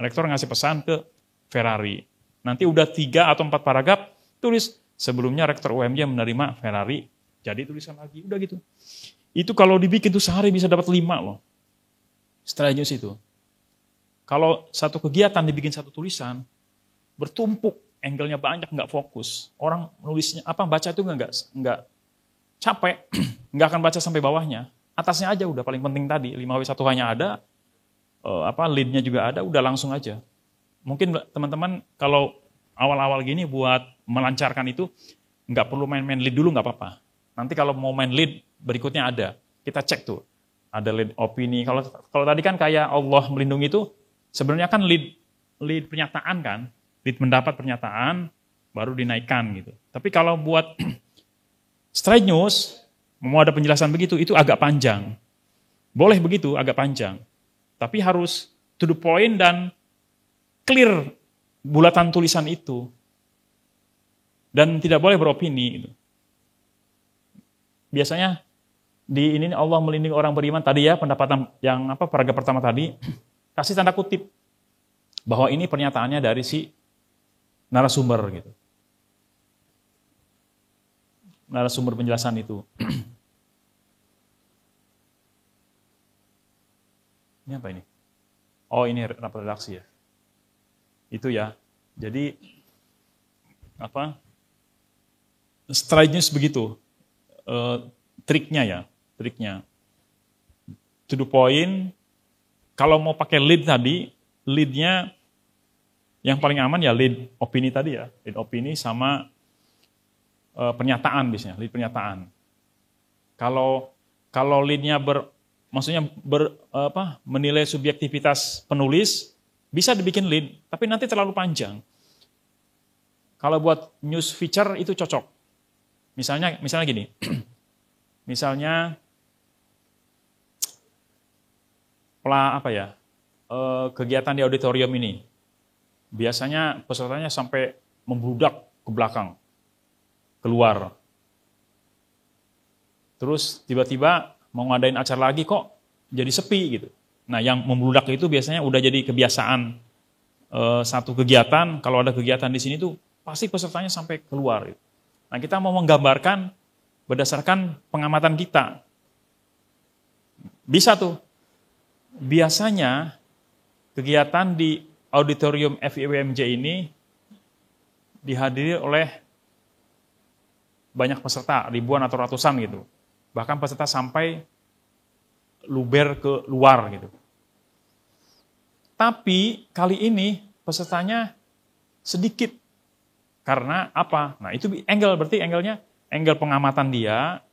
Speaker 1: Rektor ngasih pesan ke Ferrari. Nanti udah 3 atau 4 paragraf, tulis sebelumnya Rektor UMJ menerima Ferrari, jadi tulisan lagi, udah gitu. Itu kalau dibikin tuh sehari bisa dapat 5 loh. Setelah news itu. Kalau satu kegiatan dibikin satu tulisan, bertumpuk, angle-nya banyak, nggak fokus. Orang nulisnya, baca itu nggak capek, nggak akan baca sampai bawahnya. Atasnya aja udah paling penting tadi, 5W1H-nya ada, lead-nya juga ada, udah langsung aja. Mungkin teman-teman kalau awal-awal gini buat melancarkan itu, nggak perlu main-main lead dulu, nggak apa-apa. Nanti kalau mau main lead, berikutnya ada. Kita cek tuh. Ada lead opini. Kalau tadi kan kayak Allah melindungi itu, Sebenarnya kan lead pernyataan kan, lead mendapat pernyataan baru dinaikkan gitu. Tapi kalau buat straight news, mau ada penjelasan begitu, itu agak panjang. Boleh begitu, agak panjang. Tapi harus to the point dan clear bulatan tulisan itu. Dan tidak boleh beropini gitu. Biasanya di ini Allah melindungi orang beriman tadi ya, pendapatan yang paragraf pertama tadi, kasih tanda kutip bahwa ini pernyataannya dari si narasumber gitu. Narasumber penjelasan itu. Ini apa ini? Oh, ini rapat redaksi ya. Itu ya. Jadi straight news begitu. Triknya. To the point. Kalau mau pakai lead tadi, leadnya yang paling aman ya lead opini tadi ya. Lead opini sama pernyataan biasanya, lead pernyataan. Kalau leadnya menilai subjektivitas penulis, bisa dibikin lead, tapi nanti terlalu panjang. Kalau buat news feature itu cocok. Misalnya gini, misalnya kegiatan di auditorium ini, biasanya pesertanya sampai membludak ke belakang, keluar. Terus tiba-tiba mau ngadain acara lagi kok jadi sepi gitu. Nah, yang membludak itu biasanya udah jadi kebiasaan satu kegiatan. Kalau ada kegiatan di sini tuh pasti pesertanya sampai keluar. Gitu. Nah, kita mau menggambarkan berdasarkan pengamatan kita. Bisa tuh. Biasanya kegiatan di auditorium FIWMJ ini dihadiri oleh banyak peserta, ribuan atau ratusan gitu. Bahkan peserta sampai luber ke luar gitu. Tapi kali ini pesertanya sedikit. Karena apa? Nah itu berarti angle pengamatan dia.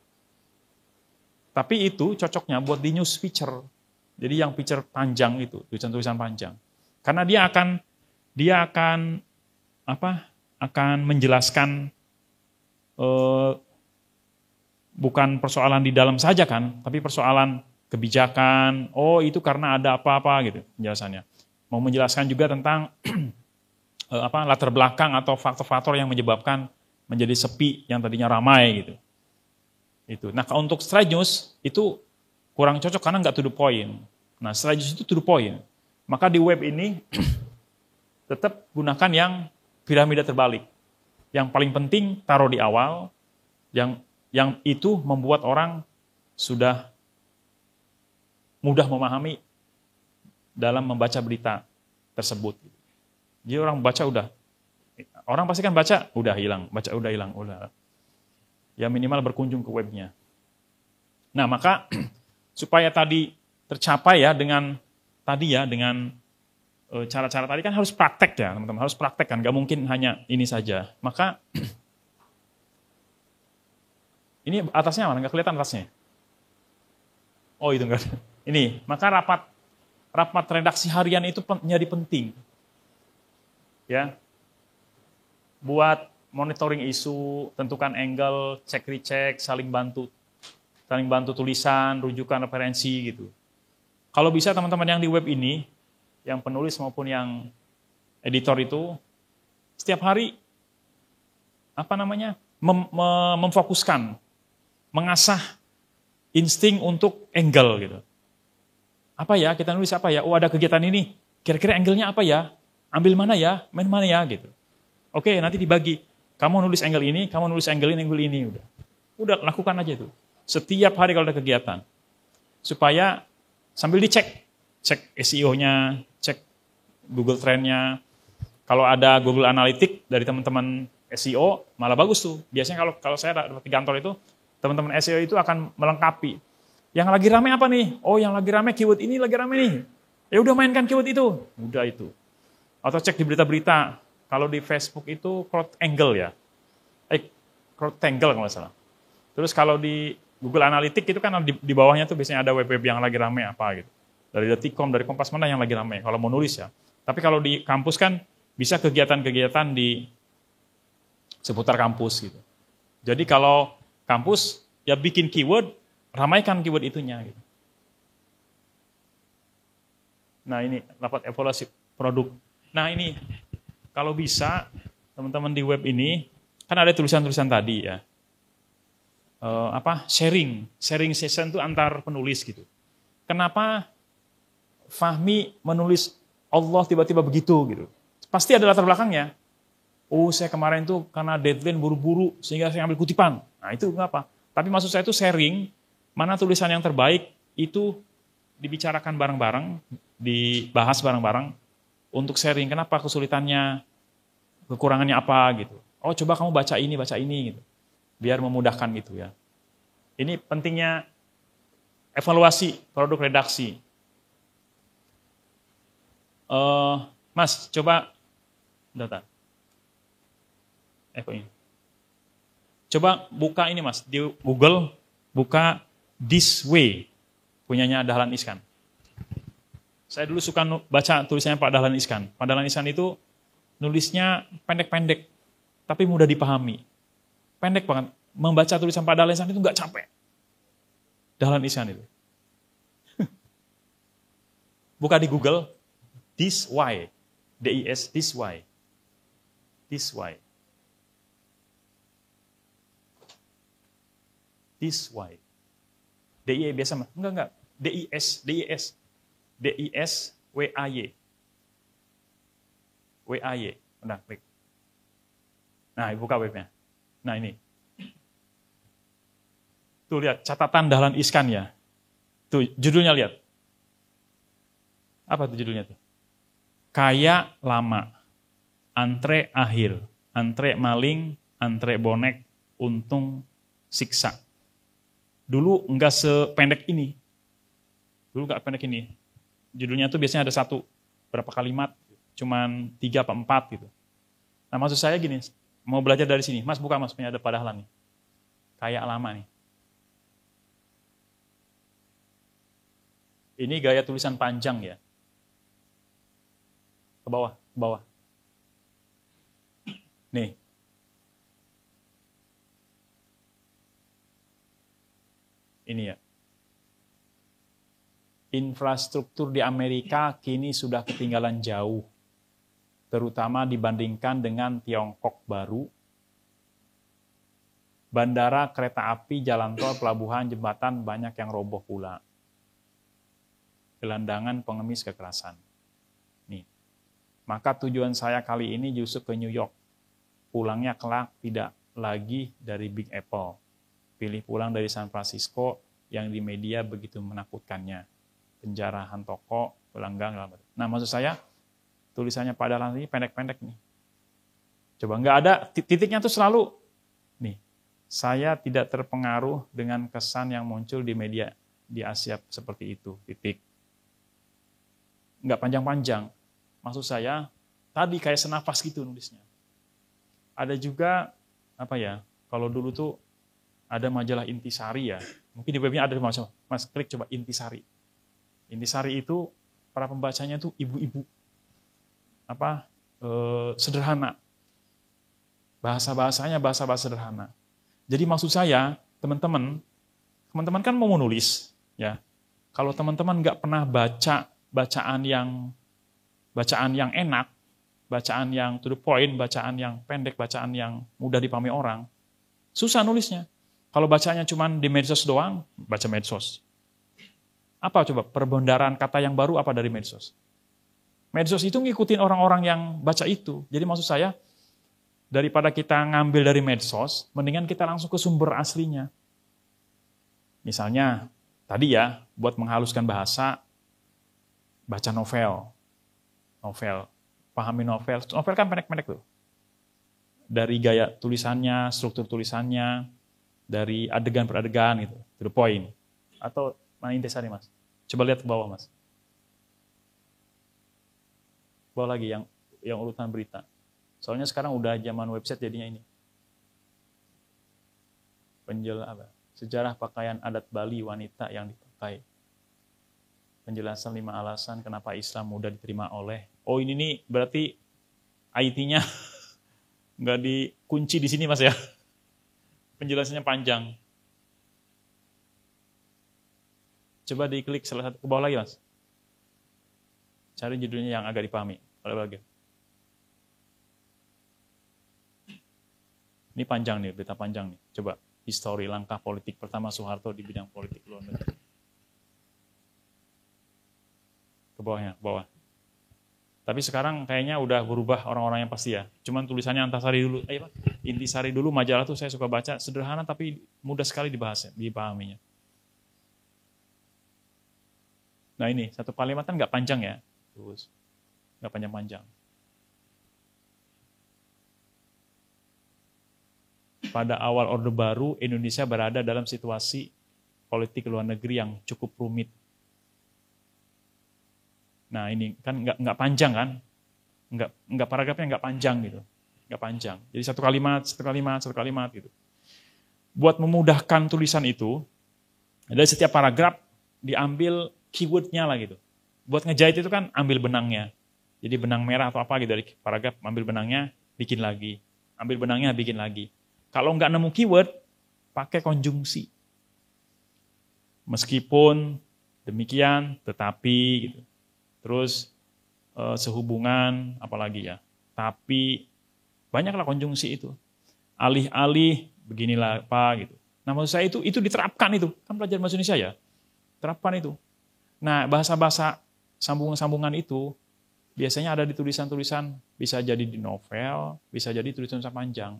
Speaker 1: Tapi itu cocoknya buat di news feature. Jadi yang feature panjang itu, tulisan-tulisan panjang. Karena dia akan menjelaskan bukan persoalan di dalam saja kan, tapi persoalan kebijakan, itu karena ada apa-apa gitu penjelasannya. Mau menjelaskan juga tentang latar belakang atau faktor-faktor yang menyebabkan menjadi sepi yang tadinya ramai gitu. Itu. Nah, untuk straight news itu kurang cocok karena nggak to the point. Nah, straight news itu to the point. Maka di web ini tetap gunakan yang piramida terbalik. Yang paling penting taruh di awal, yang itu membuat orang sudah mudah memahami dalam membaca berita tersebut. Jadi orang pasti kan baca, udah hilang, udah. Ya minimal berkunjung ke webnya. Nah maka supaya tadi tercapai ya dengan cara-cara tadi kan harus praktek ya teman-teman, harus praktek kan, nggak mungkin hanya ini saja. Maka ini atasnya mana? Nggak kelihatan atasnya. Oh itu enggak. Ini, maka rapat redaksi harian itu menjadi penting. Ya. Buat monitoring isu, tentukan angle, cek recheck, saling bantu tulisan, rujukan referensi gitu. Kalau bisa teman-teman yang di web ini, yang penulis maupun yang editor itu setiap hari memfokuskan, mengasah insting untuk angle gitu. Apa ya, kita nulis apa ya? Oh ada kegiatan ini, kira-kira angle-nya apa ya? Ambil mana ya? Main mana ya? Gitu. Oke, nanti dibagi. Kamu nulis angle ini, kamu nulis angle ini, udah lakukan aja itu. Setiap hari kalau ada kegiatan. Supaya sambil dicek. Cek SEO-nya, cek Google Trend-nya. Kalau ada Google Analytics dari teman-teman SEO, malah bagus tuh. Biasanya kalau saya dapat di kantor itu, teman-teman SEO itu akan melengkapi. Yang lagi rame apa nih? Oh, yang lagi rame keyword ini lagi rame nih. Ya udah mainkan keyword itu. Udah itu. Atau cek di berita-berita. Kalau di Facebook itu crowd angle ya. Crowd angle kalau nggak salah. Terus kalau di Google Analytics itu kan di bawahnya tuh biasanya ada web-web yang lagi rame apa gitu. Dari Detikcom, dari Kompas, mana yang lagi ramai kalau mau nulis ya. Tapi kalau di kampus kan bisa kegiatan-kegiatan di seputar kampus gitu. Jadi kalau kampus ya bikin keyword, ramaikan keyword itunya gitu. Nah ini dapat evaluasi produk. Nah ini kalau bisa teman-teman di web ini kan ada tulisan-tulisan tadi ya. Sharing session itu antar penulis gitu. Kenapa Fahmi menulis Allah tiba-tiba begitu gitu? Pasti ada latar belakangnya. Oh, saya kemarin tuh karena deadline buru-buru sehingga saya ambil kutipan. Nah, itu kenapa? Tapi maksud saya itu sharing, mana tulisan yang terbaik itu dibicarakan bareng-bareng, dibahas bareng-bareng untuk sharing. Kenapa kesulitannya, kekurangannya apa gitu. Oh, coba kamu baca ini gitu. Biar memudahkan gitu ya. Ini pentingnya evaluasi produk redaksi. Mas, coba data. Ini. Coba buka ini Mas, di Google, buka This Way, punyanya Dahlan Iskan. Saya dulu suka baca tulisannya Pak Dahlan Iskan. Pak Dahlan Iskan itu nulisnya pendek-pendek, tapi mudah dipahami. Pendek banget. Membaca tulisan Pak Dahlan Iskan itu nggak capek. Dahlan Iskan itu. Buka di Google, This Why. D-I-S, This Why. This Why. This Why. D-I-E biasa mah? Enggak. D-I-S, D-I-S. D-I-S, W-A-Y. W-A-Y. Udah, klik. Nah, buka webnya. Nah, ini. Tuh, lihat. Catatan Dahlan Iskan ya. Tuh, judulnya lihat. Apa tuh judulnya tuh? Kaya lama. Antre akhir. Antre maling, antre bonek, untung siksa. Dulu enggak sependek ini. Dulu enggak pendek ini. Judulnya tuh biasanya ada berapa kalimat, cuman 3 apa 4 gitu. Nah maksud saya gini, mau belajar dari sini. Mas buka Mas, punya ada Pak Dahlan nih. Kayak lama nih. Ini gaya tulisan panjang ya. Ke bawah, ke bawah. Nih. Ini ya. Infrastruktur di Amerika kini sudah ketinggalan jauh. Terutama dibandingkan dengan Tiongkok baru. Bandara, kereta api, jalan tol, pelabuhan, jembatan banyak yang roboh pula. Gelandangan pengemis kekerasan. Nih. Maka tujuan saya kali ini justru ke New York. Pulangnya kelak tidak lagi dari Big Apple. Pilih pulang dari San Francisco yang di media begitu menakutkannya. Penjarahan toko, pelanggang. Nah maksud saya, tulisannya Pak Dahlan ini pendek-pendek nih. Coba nggak ada, titiknya tuh selalu, nih, saya tidak terpengaruh dengan kesan yang muncul di media di Asia seperti itu, titik. Nggak panjang-panjang. Maksud saya, tadi kayak senafas gitu nulisnya. Ada juga, kalau dulu tuh ada majalah Intisari ya. Mungkin di webnya ada, Mas klik coba Intisari. Intisari itu, para pembacanya tuh ibu-ibu. Sederhana. Bahasa-bahasanya bahasa-bahasa sederhana. Jadi maksud saya, teman-teman kan mau nulis. Ya. Kalau teman-teman nggak pernah baca bacaan yang enak, bacaan yang to the point, bacaan yang pendek, bacaan yang mudah dipahami orang, susah nulisnya. Kalau bacanya cuma di medsos doang, baca medsos. Apa coba perbondaran kata yang baru apa dari medsos? Medsos itu ngikutin orang-orang yang baca itu. Jadi maksud saya, daripada kita ngambil dari medsos, mendingan kita langsung ke sumber aslinya. Misalnya, tadi ya, buat menghaluskan bahasa, baca novel. Pahami novel. Novel kan pendek-pendek tuh. Dari gaya tulisannya, struktur tulisannya, dari adegan per adegan gitu, to the point. Atau mana Intisari Mas? Coba lihat ke bawah Mas. Bawah lagi yang urutan berita. Soalnya sekarang udah zaman website jadinya ini. Sejarah pakaian adat Bali wanita yang dipakai. Penjelasan 5 alasan kenapa Islam mudah diterima oleh. Oh ini nih berarti IT-nya nggak dikunci di sini Mas ya. Penjelasannya panjang. Coba diklik salah satu ke bawah lagi Mas. Cari judulnya yang agak dipahami. Ini panjang nih, berita panjang nih. Coba, histori langkah politik pertama Soeharto di bidang politik luar negeri. Ke bawahnya, bawah. Tapi sekarang kayaknya udah berubah orang-orang yang pasti ya. Cuman tulisannya Antasari dulu, Intisari dulu, majalah tuh saya suka baca, sederhana tapi mudah sekali dibahas, dipahaminya. Nah ini, satu kalimat kan nggak panjang ya. Terus, nggak panjang-panjang. Pada awal Orde Baru, Indonesia berada dalam situasi politik luar negeri yang cukup rumit. Nah ini kan nggak panjang kan, nggak paragrafnya nggak panjang gitu, nggak panjang. Jadi satu kalimat gitu. Buat memudahkan tulisan itu, dari setiap paragraf diambil keywordnya lah gitu. Buat ngejahit itu kan ambil benangnya. Jadi benang merah atau apa gitu dari paragraf, ambil benangnya, bikin lagi. Ambil benangnya, bikin lagi. Kalau nggak nemu keyword, pakai konjungsi. Meskipun demikian, tetapi gitu. Terus sehubungan, apalagi ya. Tapi banyaklah konjungsi itu. Alih-alih, beginilah apa gitu. Nah maksud saya itu diterapkan itu. Kan pelajaran bahasa Indonesia ya. Terapkan itu. Nah bahasa-bahasa sambungan-sambungan itu biasanya ada di tulisan-tulisan, bisa jadi di novel, bisa jadi tulisan-tulisan panjang.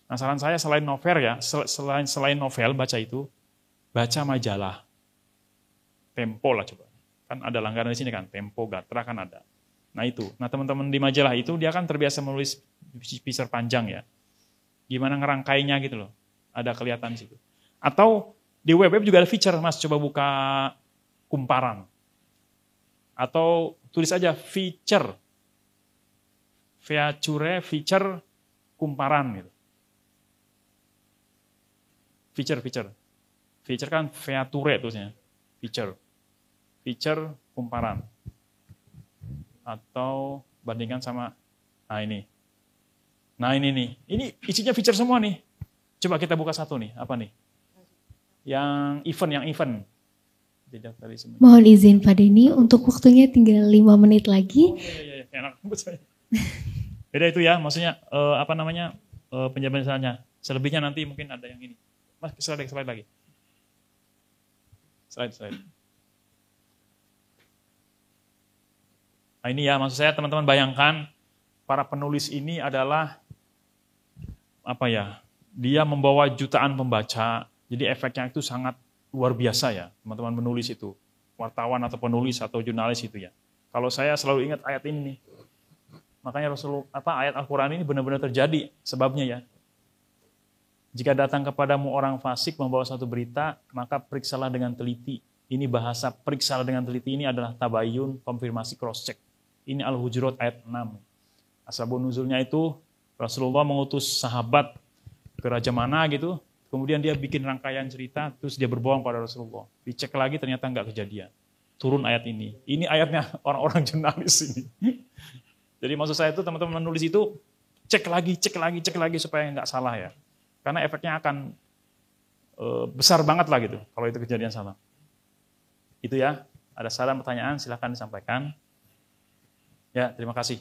Speaker 1: Nah saran saya selain novel ya, selain novel baca itu, baca majalah. Tempo lah coba. Kan ada langganan di sini kan, Tempo, Gatra kan ada. Nah itu, nah teman-teman di majalah itu dia kan terbiasa menulis feature panjang ya. Gimana ngerangkainya gitu loh, ada kelihatan di situ. Atau di web juga ada feature, Mas coba buka kumparan. Atau tulis aja feature kumparan gitu. Feature kan feature tulisnya. Feature kumparan. Atau bandingkan sama ini. Nah ini nih. Ini isinya feature semua nih. Coba kita buka satu nih. Apa nih? Yang event.
Speaker 3: Mohon izin Pak Denny, untuk waktunya tinggal 5 menit lagi.
Speaker 1: Oh iya. Enak buat saya. Beda itu ya, maksudnya penjelasannya. Selebihnya nanti mungkin ada yang ini. Mas, slide lagi. Slide. Nah ini ya, maksud saya teman-teman bayangkan para penulis ini adalah dia membawa jutaan pembaca, jadi efeknya itu sangat luar biasa ya, teman-teman menulis itu, wartawan atau penulis atau jurnalis itu ya. Kalau saya selalu ingat ayat ini nih, makanya ayat Al-Quran ini benar-benar terjadi sebabnya ya. Jika datang kepadamu orang fasik membawa satu berita, maka periksalah dengan teliti. Ini bahasa periksalah dengan teliti ini adalah tabayun, konfirmasi, cross-check. Ini Al-Hujurat ayat 6. Asbabun nuzulnya itu Rasulullah mengutus sahabat ke Raja mana gitu, kemudian dia bikin rangkaian cerita, terus dia berbohong pada Rasulullah. Dicek lagi ternyata nggak kejadian. Turun ayat ini. Ini ayatnya orang-orang jurnalis ini. Jadi maksud saya itu teman-teman menulis itu cek lagi supaya nggak salah ya. Karena efeknya akan besar banget lah gitu kalau itu kejadian salah. Itu ya, ada saran pertanyaan silahkan disampaikan. Ya, terima kasih.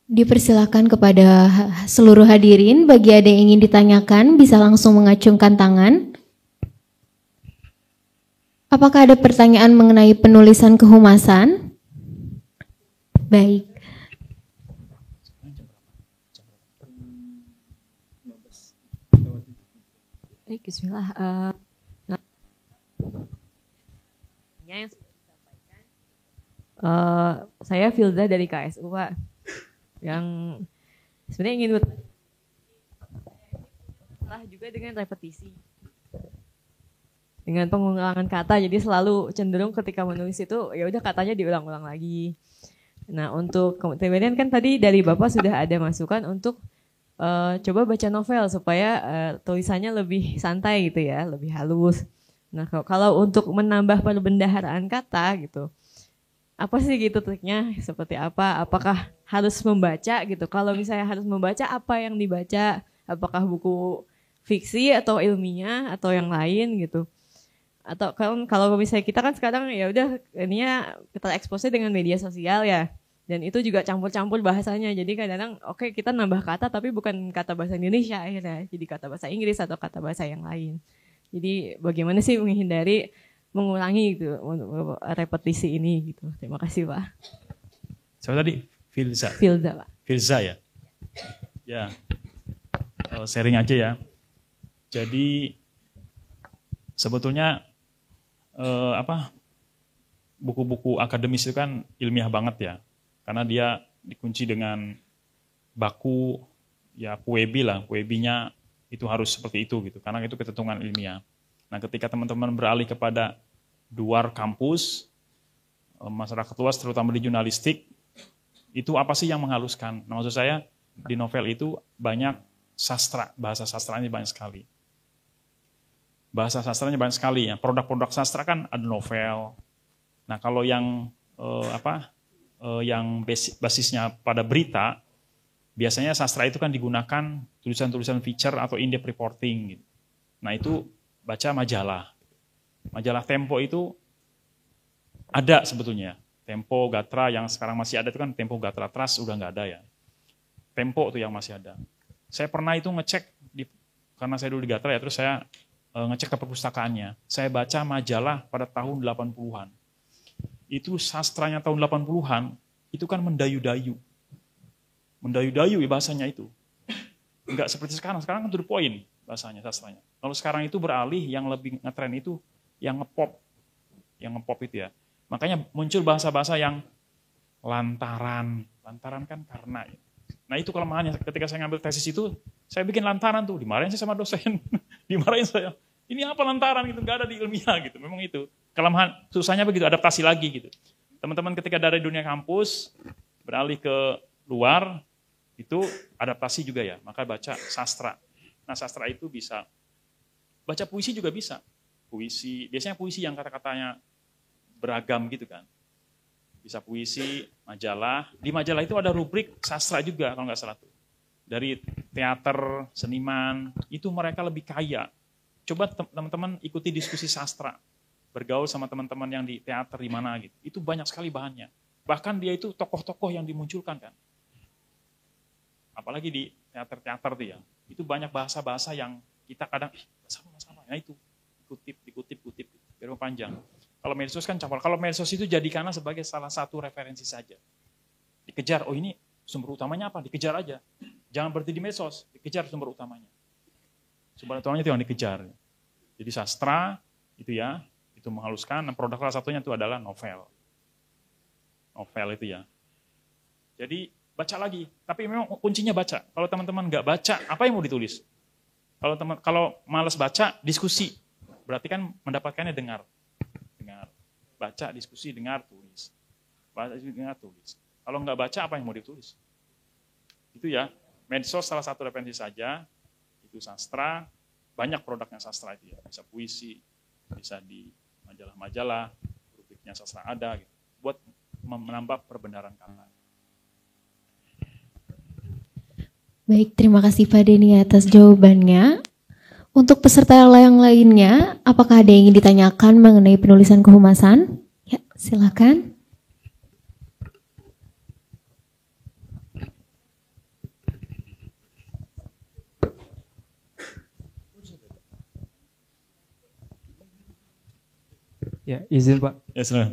Speaker 3: Dipersilakan kepada seluruh hadirin, bagi ada yang ingin ditanyakan bisa langsung mengacungkan tangan. Apakah ada pertanyaan mengenai penulisan kehumasan? Baik.
Speaker 4: Baik, bismillah. Saya Filza dari KSU, Pak. Yang sebenarnya ingin juga dengan repetisi. Dengan pengulangan kata, jadi selalu cenderung ketika menulis itu ya udah katanya diulang-ulang lagi. Nah, untuk kemudian kan tadi dari Bapak sudah ada masukan untuk coba baca novel supaya tulisannya lebih santai gitu ya, lebih halus. Nah, kalau untuk menambah perbendaharaan kata gitu, apa sih gitu triknya? Seperti apa? Apakah harus membaca gitu? Kalau misalnya harus membaca, apa yang dibaca? Apakah buku fiksi atau ilmiah atau yang lain gitu? Atau kalau misalnya kita kan sekarang ya udah ininya kita expose dengan media sosial ya. Dan itu juga campur-campur bahasanya. Jadi kadang-kadang oke, kita nambah kata tapi bukan kata bahasa Indonesia akhirnya. Jadi kata bahasa Inggris atau kata bahasa yang lain. Jadi bagaimana sih menghindari mengulangi gitu untuk repetisi ini gitu. Terima kasih Pak.
Speaker 1: Siapa tadi? Filza.
Speaker 4: Filza Pak.
Speaker 1: Filza ya. Ya. Sharing aja ya. Jadi sebetulnya buku-buku akademis itu kan ilmiah banget ya. Karena dia dikunci dengan baku ya PUEB lah. PUEB-nya itu harus seperti itu gitu. Karena itu ketentuan ilmiah. Nah, ketika teman-teman beralih kepada luar kampus, masyarakat luas terutama di jurnalistik, itu apa sih yang menghaluskan? Nah, maksud saya di novel itu banyak sastra, bahasa sastranya banyak sekali. Bahasa sastranya banyak sekali ya. Produk-produk sastra kan ada novel. Nah, kalau yang yang basisnya pada berita, biasanya sastra itu kan digunakan tulisan-tulisan feature atau in-depth reporting gitu. Nah, itu baca majalah. Majalah Tempo itu ada sebetulnya. Tempo, Gatra yang sekarang masih ada itu kan Tempo, Gatra, Trust udah nggak ada ya. Tempo itu yang masih ada. Saya pernah itu ngecek, karena saya dulu di Gatra ya, terus saya ngecek ke perpustakaannya. Saya baca majalah pada tahun 80-an. Itu sastranya tahun 80-an, itu kan mendayu-dayu. Mendayu-dayu ya bahasanya itu. Enggak seperti sekarang kan to the point bahasanya, sastranya. Kalau sekarang itu beralih yang lebih ngetren itu yang ngepop itu ya. Makanya muncul bahasa-bahasa yang lantaran kan karena. Nah itu kelemahannya. Ketika saya ngambil tesis itu, saya bikin lantaran tuh, dimarahin saya sama dosen, dimarahin saya. Ini apa lantaran gitu, nggak ada di ilmiah gitu. Memang itu kelemahan, susahnya begitu, adaptasi lagi gitu. Teman-teman ketika dari dunia kampus beralih ke luar itu adaptasi juga ya. Maka baca sastra. Nah sastra itu bisa baca puisi juga bisa. Puisi, biasanya puisi yang kata-katanya beragam gitu kan. Bisa puisi, majalah. Di majalah itu ada rubrik sastra juga kalau nggak salah tuh. Dari teater, seniman, itu mereka lebih kaya. Coba teman-teman ikuti diskusi sastra. Bergaul sama teman-teman yang di teater di mana gitu. Itu banyak sekali bahannya. Bahkan dia itu tokoh-tokoh yang dimunculkan kan. Apalagi di teater-teater tuh ya. Itu banyak bahasa-bahasa yang kita kadang, sama-sama. Nah itu. Dikutip, biar panjang. Kalau medsos kan campur. Kalau medsos itu jadikanlah sebagai salah satu referensi saja. Dikejar, oh ini sumber utamanya apa? Dikejar aja. Jangan berhenti di medsos, dikejar sumber utamanya. Sumber utamanya itu yang dikejar. Jadi sastra, itu ya, itu menghaluskan. Dan produk salah satunya itu adalah novel. Novel itu ya. Jadi baca lagi, tapi memang kuncinya baca. Kalau teman-teman nggak baca, apa yang mau ditulis? Kalau malas baca, diskusi. Berarti kan mendapatkannya dengar. Baca, diskusi, dengar, tulis. Baca, dengar, tulis. Kalau nggak baca, apa yang mau ditulis? Itu ya, medsos salah satu referensi saja, itu sastra, banyak produknya sastra itu ya. Bisa puisi, bisa di majalah-majalah, rubriknya sastra ada, gitu. Buat menambah perbenaran kata.
Speaker 3: Baik, terima kasih Pak Denny atas jawabannya. Untuk peserta yang lainnya, apakah ada yang ingin ditanyakan mengenai penulisan kehumasan? Ya, silakan.
Speaker 2: Ya, izin Pak.
Speaker 1: Ya, silakan.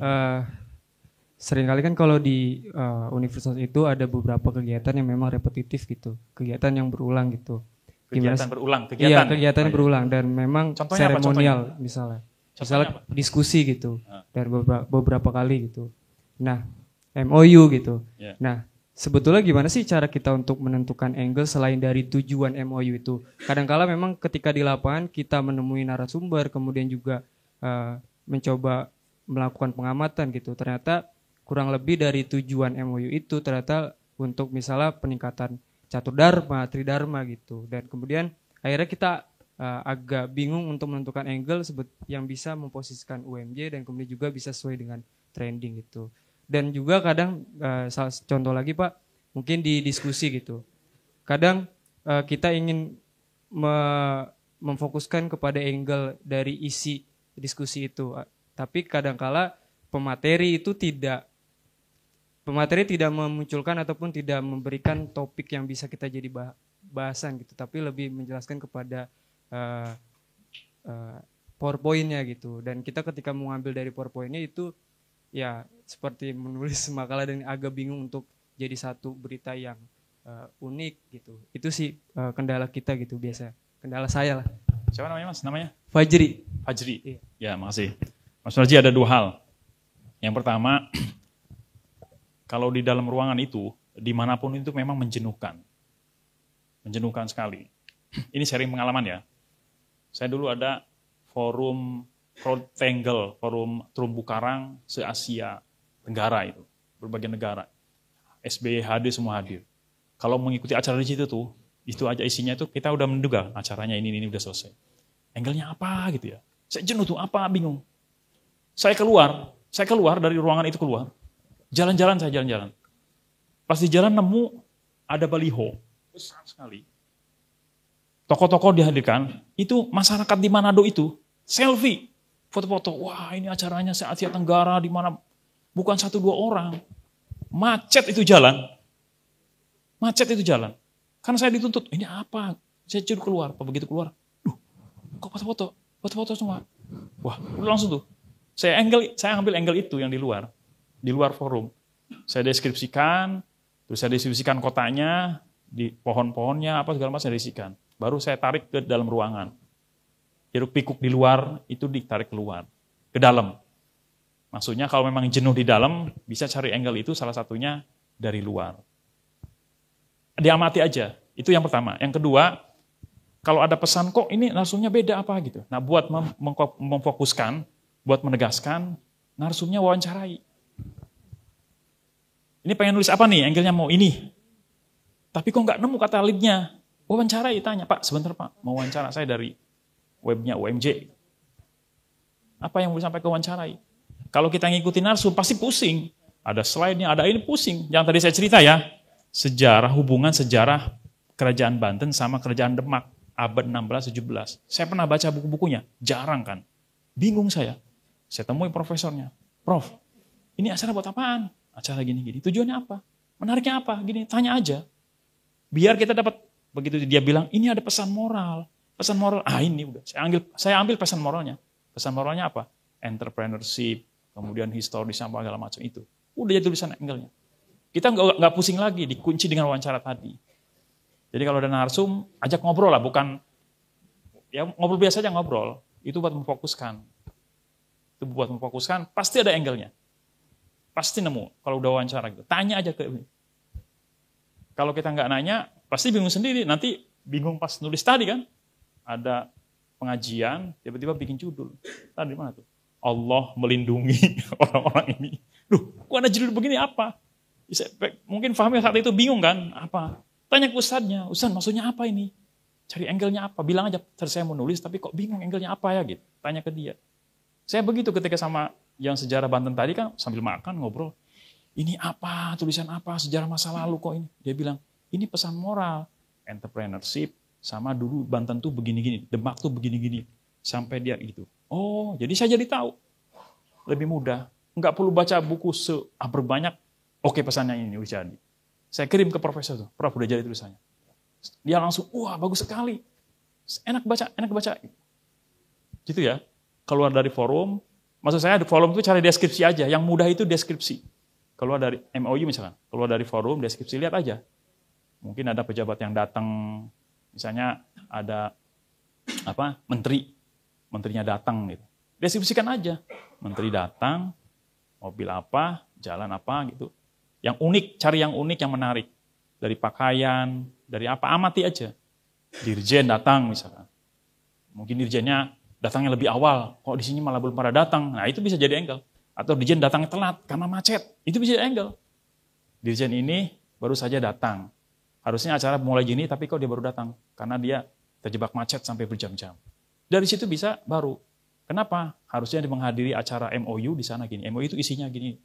Speaker 2: Seringkali kan kalau di universitas itu ada beberapa kegiatan yang memang repetitif gitu, kegiatan yang berulang gitu.
Speaker 1: Kegiatan berulang,
Speaker 2: Iya, kegiatan berulang dan memang
Speaker 1: contohnya
Speaker 2: seremonial misalnya diskusi gitu dan beberapa kali gitu. Nah, MOU gitu. Yeah. Nah, sebetulnya gimana sih cara kita untuk menentukan angle selain dari tujuan MOU itu? Kadang-kala memang ketika di lapangan kita menemui narasumber, kemudian juga mencoba melakukan pengamatan gitu. Ternyata kurang lebih dari tujuan MOU itu ternyata untuk misalnya peningkatan catur dharma, tridharma gitu. Dan kemudian akhirnya kita agak bingung untuk menentukan angle yang bisa memposisikan UMJ dan kemudian juga bisa sesuai dengan trending gitu. Dan juga kadang contoh lagi Pak, mungkin di diskusi gitu. Kadang kita ingin memfokuskan kepada angle dari isi diskusi itu, tapi kadangkala pemateri tidak memunculkan ataupun tidak memberikan topik yang bisa kita jadi bahasan gitu, tapi lebih menjelaskan kepada PowerPoint-nya gitu. Dan kita ketika mengambil dari PowerPoint-nya itu ya seperti menulis makalah dan agak bingung untuk jadi satu berita yang unik gitu. Itu sih kendala kita gitu biasa. Kendala saya lah.
Speaker 1: Siapa namanya Mas? Namanya?
Speaker 2: Fajri.
Speaker 1: Fajri.
Speaker 2: Iya.
Speaker 1: Ya, makasih. Mas Raji, ada dua hal. Yang pertama, kalau di dalam ruangan itu, dimanapun itu memang menjenuhkan. Menjenuhkan sekali. Ini sharing pengalaman ya. Saya dulu ada forum Triangle, forum terumbu karang se-Asia Tenggara itu. Berbagai negara. SBY hadir, semua hadir. Kalau mengikuti acara di situ tuh, itu aja isinya tuh kita udah menduga acaranya ini udah selesai. Angle-nya apa gitu ya. Saya jenuh tuh, apa, bingung. Saya keluar dari ruangan itu keluar. Jalan-jalan. Pas di jalan nemu ada baliho. Besar sekali. Tokoh-tokoh dihadirkan, itu masyarakat di Manado itu selfie, foto-foto. Wah, ini acaranya se-Asia Tenggara di mana bukan 1-2 orang. Macet itu jalan. Karena saya dituntut, ini apa? Saya curi keluar, begitu keluar. Kok foto-foto semua. Wah, udah langsung tuh. Saya ambil angle itu yang di luar forum. Saya deskripsikan, terus saya deskripsikan kotanya, di pohon-pohonnya, apa segala macam saya deskripsikan. Baru saya tarik ke dalam ruangan. Hiruk pikuk di luar, itu ditarik keluar. Ke dalam. Maksudnya kalau memang jenuh di dalam, bisa cari angle itu salah satunya dari luar. Diamati aja. Itu yang pertama. Yang kedua, kalau ada pesan kok ini narsumnya beda apa gitu. Nah buat memfokuskan, buat menegaskan, narsumnya wawancarai. Ini pengen nulis apa nih, angle-nya mau ini. Tapi kok nggak nemu kata lead-nya. Wawancarai, tanya, Pak, sebentar Pak, mau wawancara saya dari webnya UMJ. Apa yang mau sampai ke wawancarai? Kalau kita ngikutin narsum, pasti pusing. Ada slide-nya, ada ini pusing. Yang tadi saya cerita ya, hubungan sejarah Kerajaan Banten sama Kerajaan Demak, abad 16-17. Saya pernah baca buku-bukunya, jarang kan. Bingung saya temui profesornya. Prof, ini acara buat apaan? Acara gini-gini, tujuannya apa? Menariknya apa? Gini, tanya aja. Biar kita dapat. Begitu dia bilang, ini ada pesan moral. Pesan moral, ini udah. Saya ambil pesan moralnya. Pesan moralnya apa? Entrepreneurship, kemudian historis, apa segala macam itu. Udah jadi tulisan angle-nya. Kita nggak pusing lagi, dikunci dengan wawancara tadi. Jadi kalau ada narsum, ajak ngobrol lah, bukan ya ngobrol biasa aja ngobrol. Itu buat memfokuskan. Pasti ada angle-nya. Pasti nemu kalau udah wawancara gitu. Tanya aja ke ini. Kalau kita nggak nanya, pasti bingung sendiri. Nanti bingung pas nulis tadi kan. Ada pengajian, tiba-tiba bikin judul. Tadi mana tuh? Allah melindungi orang-orang ini. Kok ada judul begini apa? Mungkin Fahmi saat itu bingung kan? Apa? Tanya ke Ustadznya. Ustadz maksudnya apa ini? Cari angle-nya apa? Bilang aja, saya mau nulis tapi kok bingung angle-nya apa ya gitu. Tanya ke dia. Saya begitu ketika sama yang sejarah Banten tadi kan sambil makan ngobrol. Ini apa, tulisan apa, sejarah masa lalu kok ini. Dia bilang, ini pesan moral, entrepreneurship, sama dulu Banten tuh begini-gini, Demak tuh begini-gini. Sampai dia gitu. Oh, jadi saya jadi tahu. Lebih mudah. Nggak perlu baca buku berbanyak, oke pesannya ini udah jadi. Saya kirim ke profesor tuh, Prof udah jadi tulisannya. Dia langsung, wah bagus sekali. Enak baca. Gitu ya. Keluar dari forum, maksud saya di forum itu cari deskripsi aja. Yang mudah itu deskripsi. Keluar dari MOU misalkan, keluar dari forum, deskripsi, lihat aja. Mungkin ada pejabat yang datang, misalnya ada menterinya datang gitu. Deskripsikan aja. Menteri datang, mobil apa, jalan apa gitu. Yang unik, cari yang unik, yang menarik. Dari pakaian, dari apa, amati aja. Dirjen datang misalkan. Mungkin dirjennya datangnya lebih awal, kok di sini malah belum pada datang. Nah itu bisa jadi angle. Atau Dirjen datang telat karena macet, itu bisa angle. Dirjen ini baru saja datang. Harusnya acara mulai gini, tapi kok dia baru datang? Karena dia terjebak macet sampai berjam-jam. Dari situ bisa baru. Kenapa? Harusnya dia menghadiri acara MOU di sana gini. MOU itu isinya gini.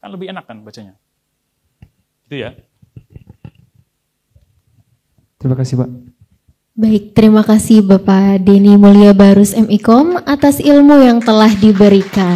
Speaker 1: Kan lebih enak kan bacanya. Itu ya.
Speaker 2: Terima kasih Pak.
Speaker 3: Baik, terima kasih Bapak Denny Mulya Barus MIKOM atas ilmu yang telah diberikan.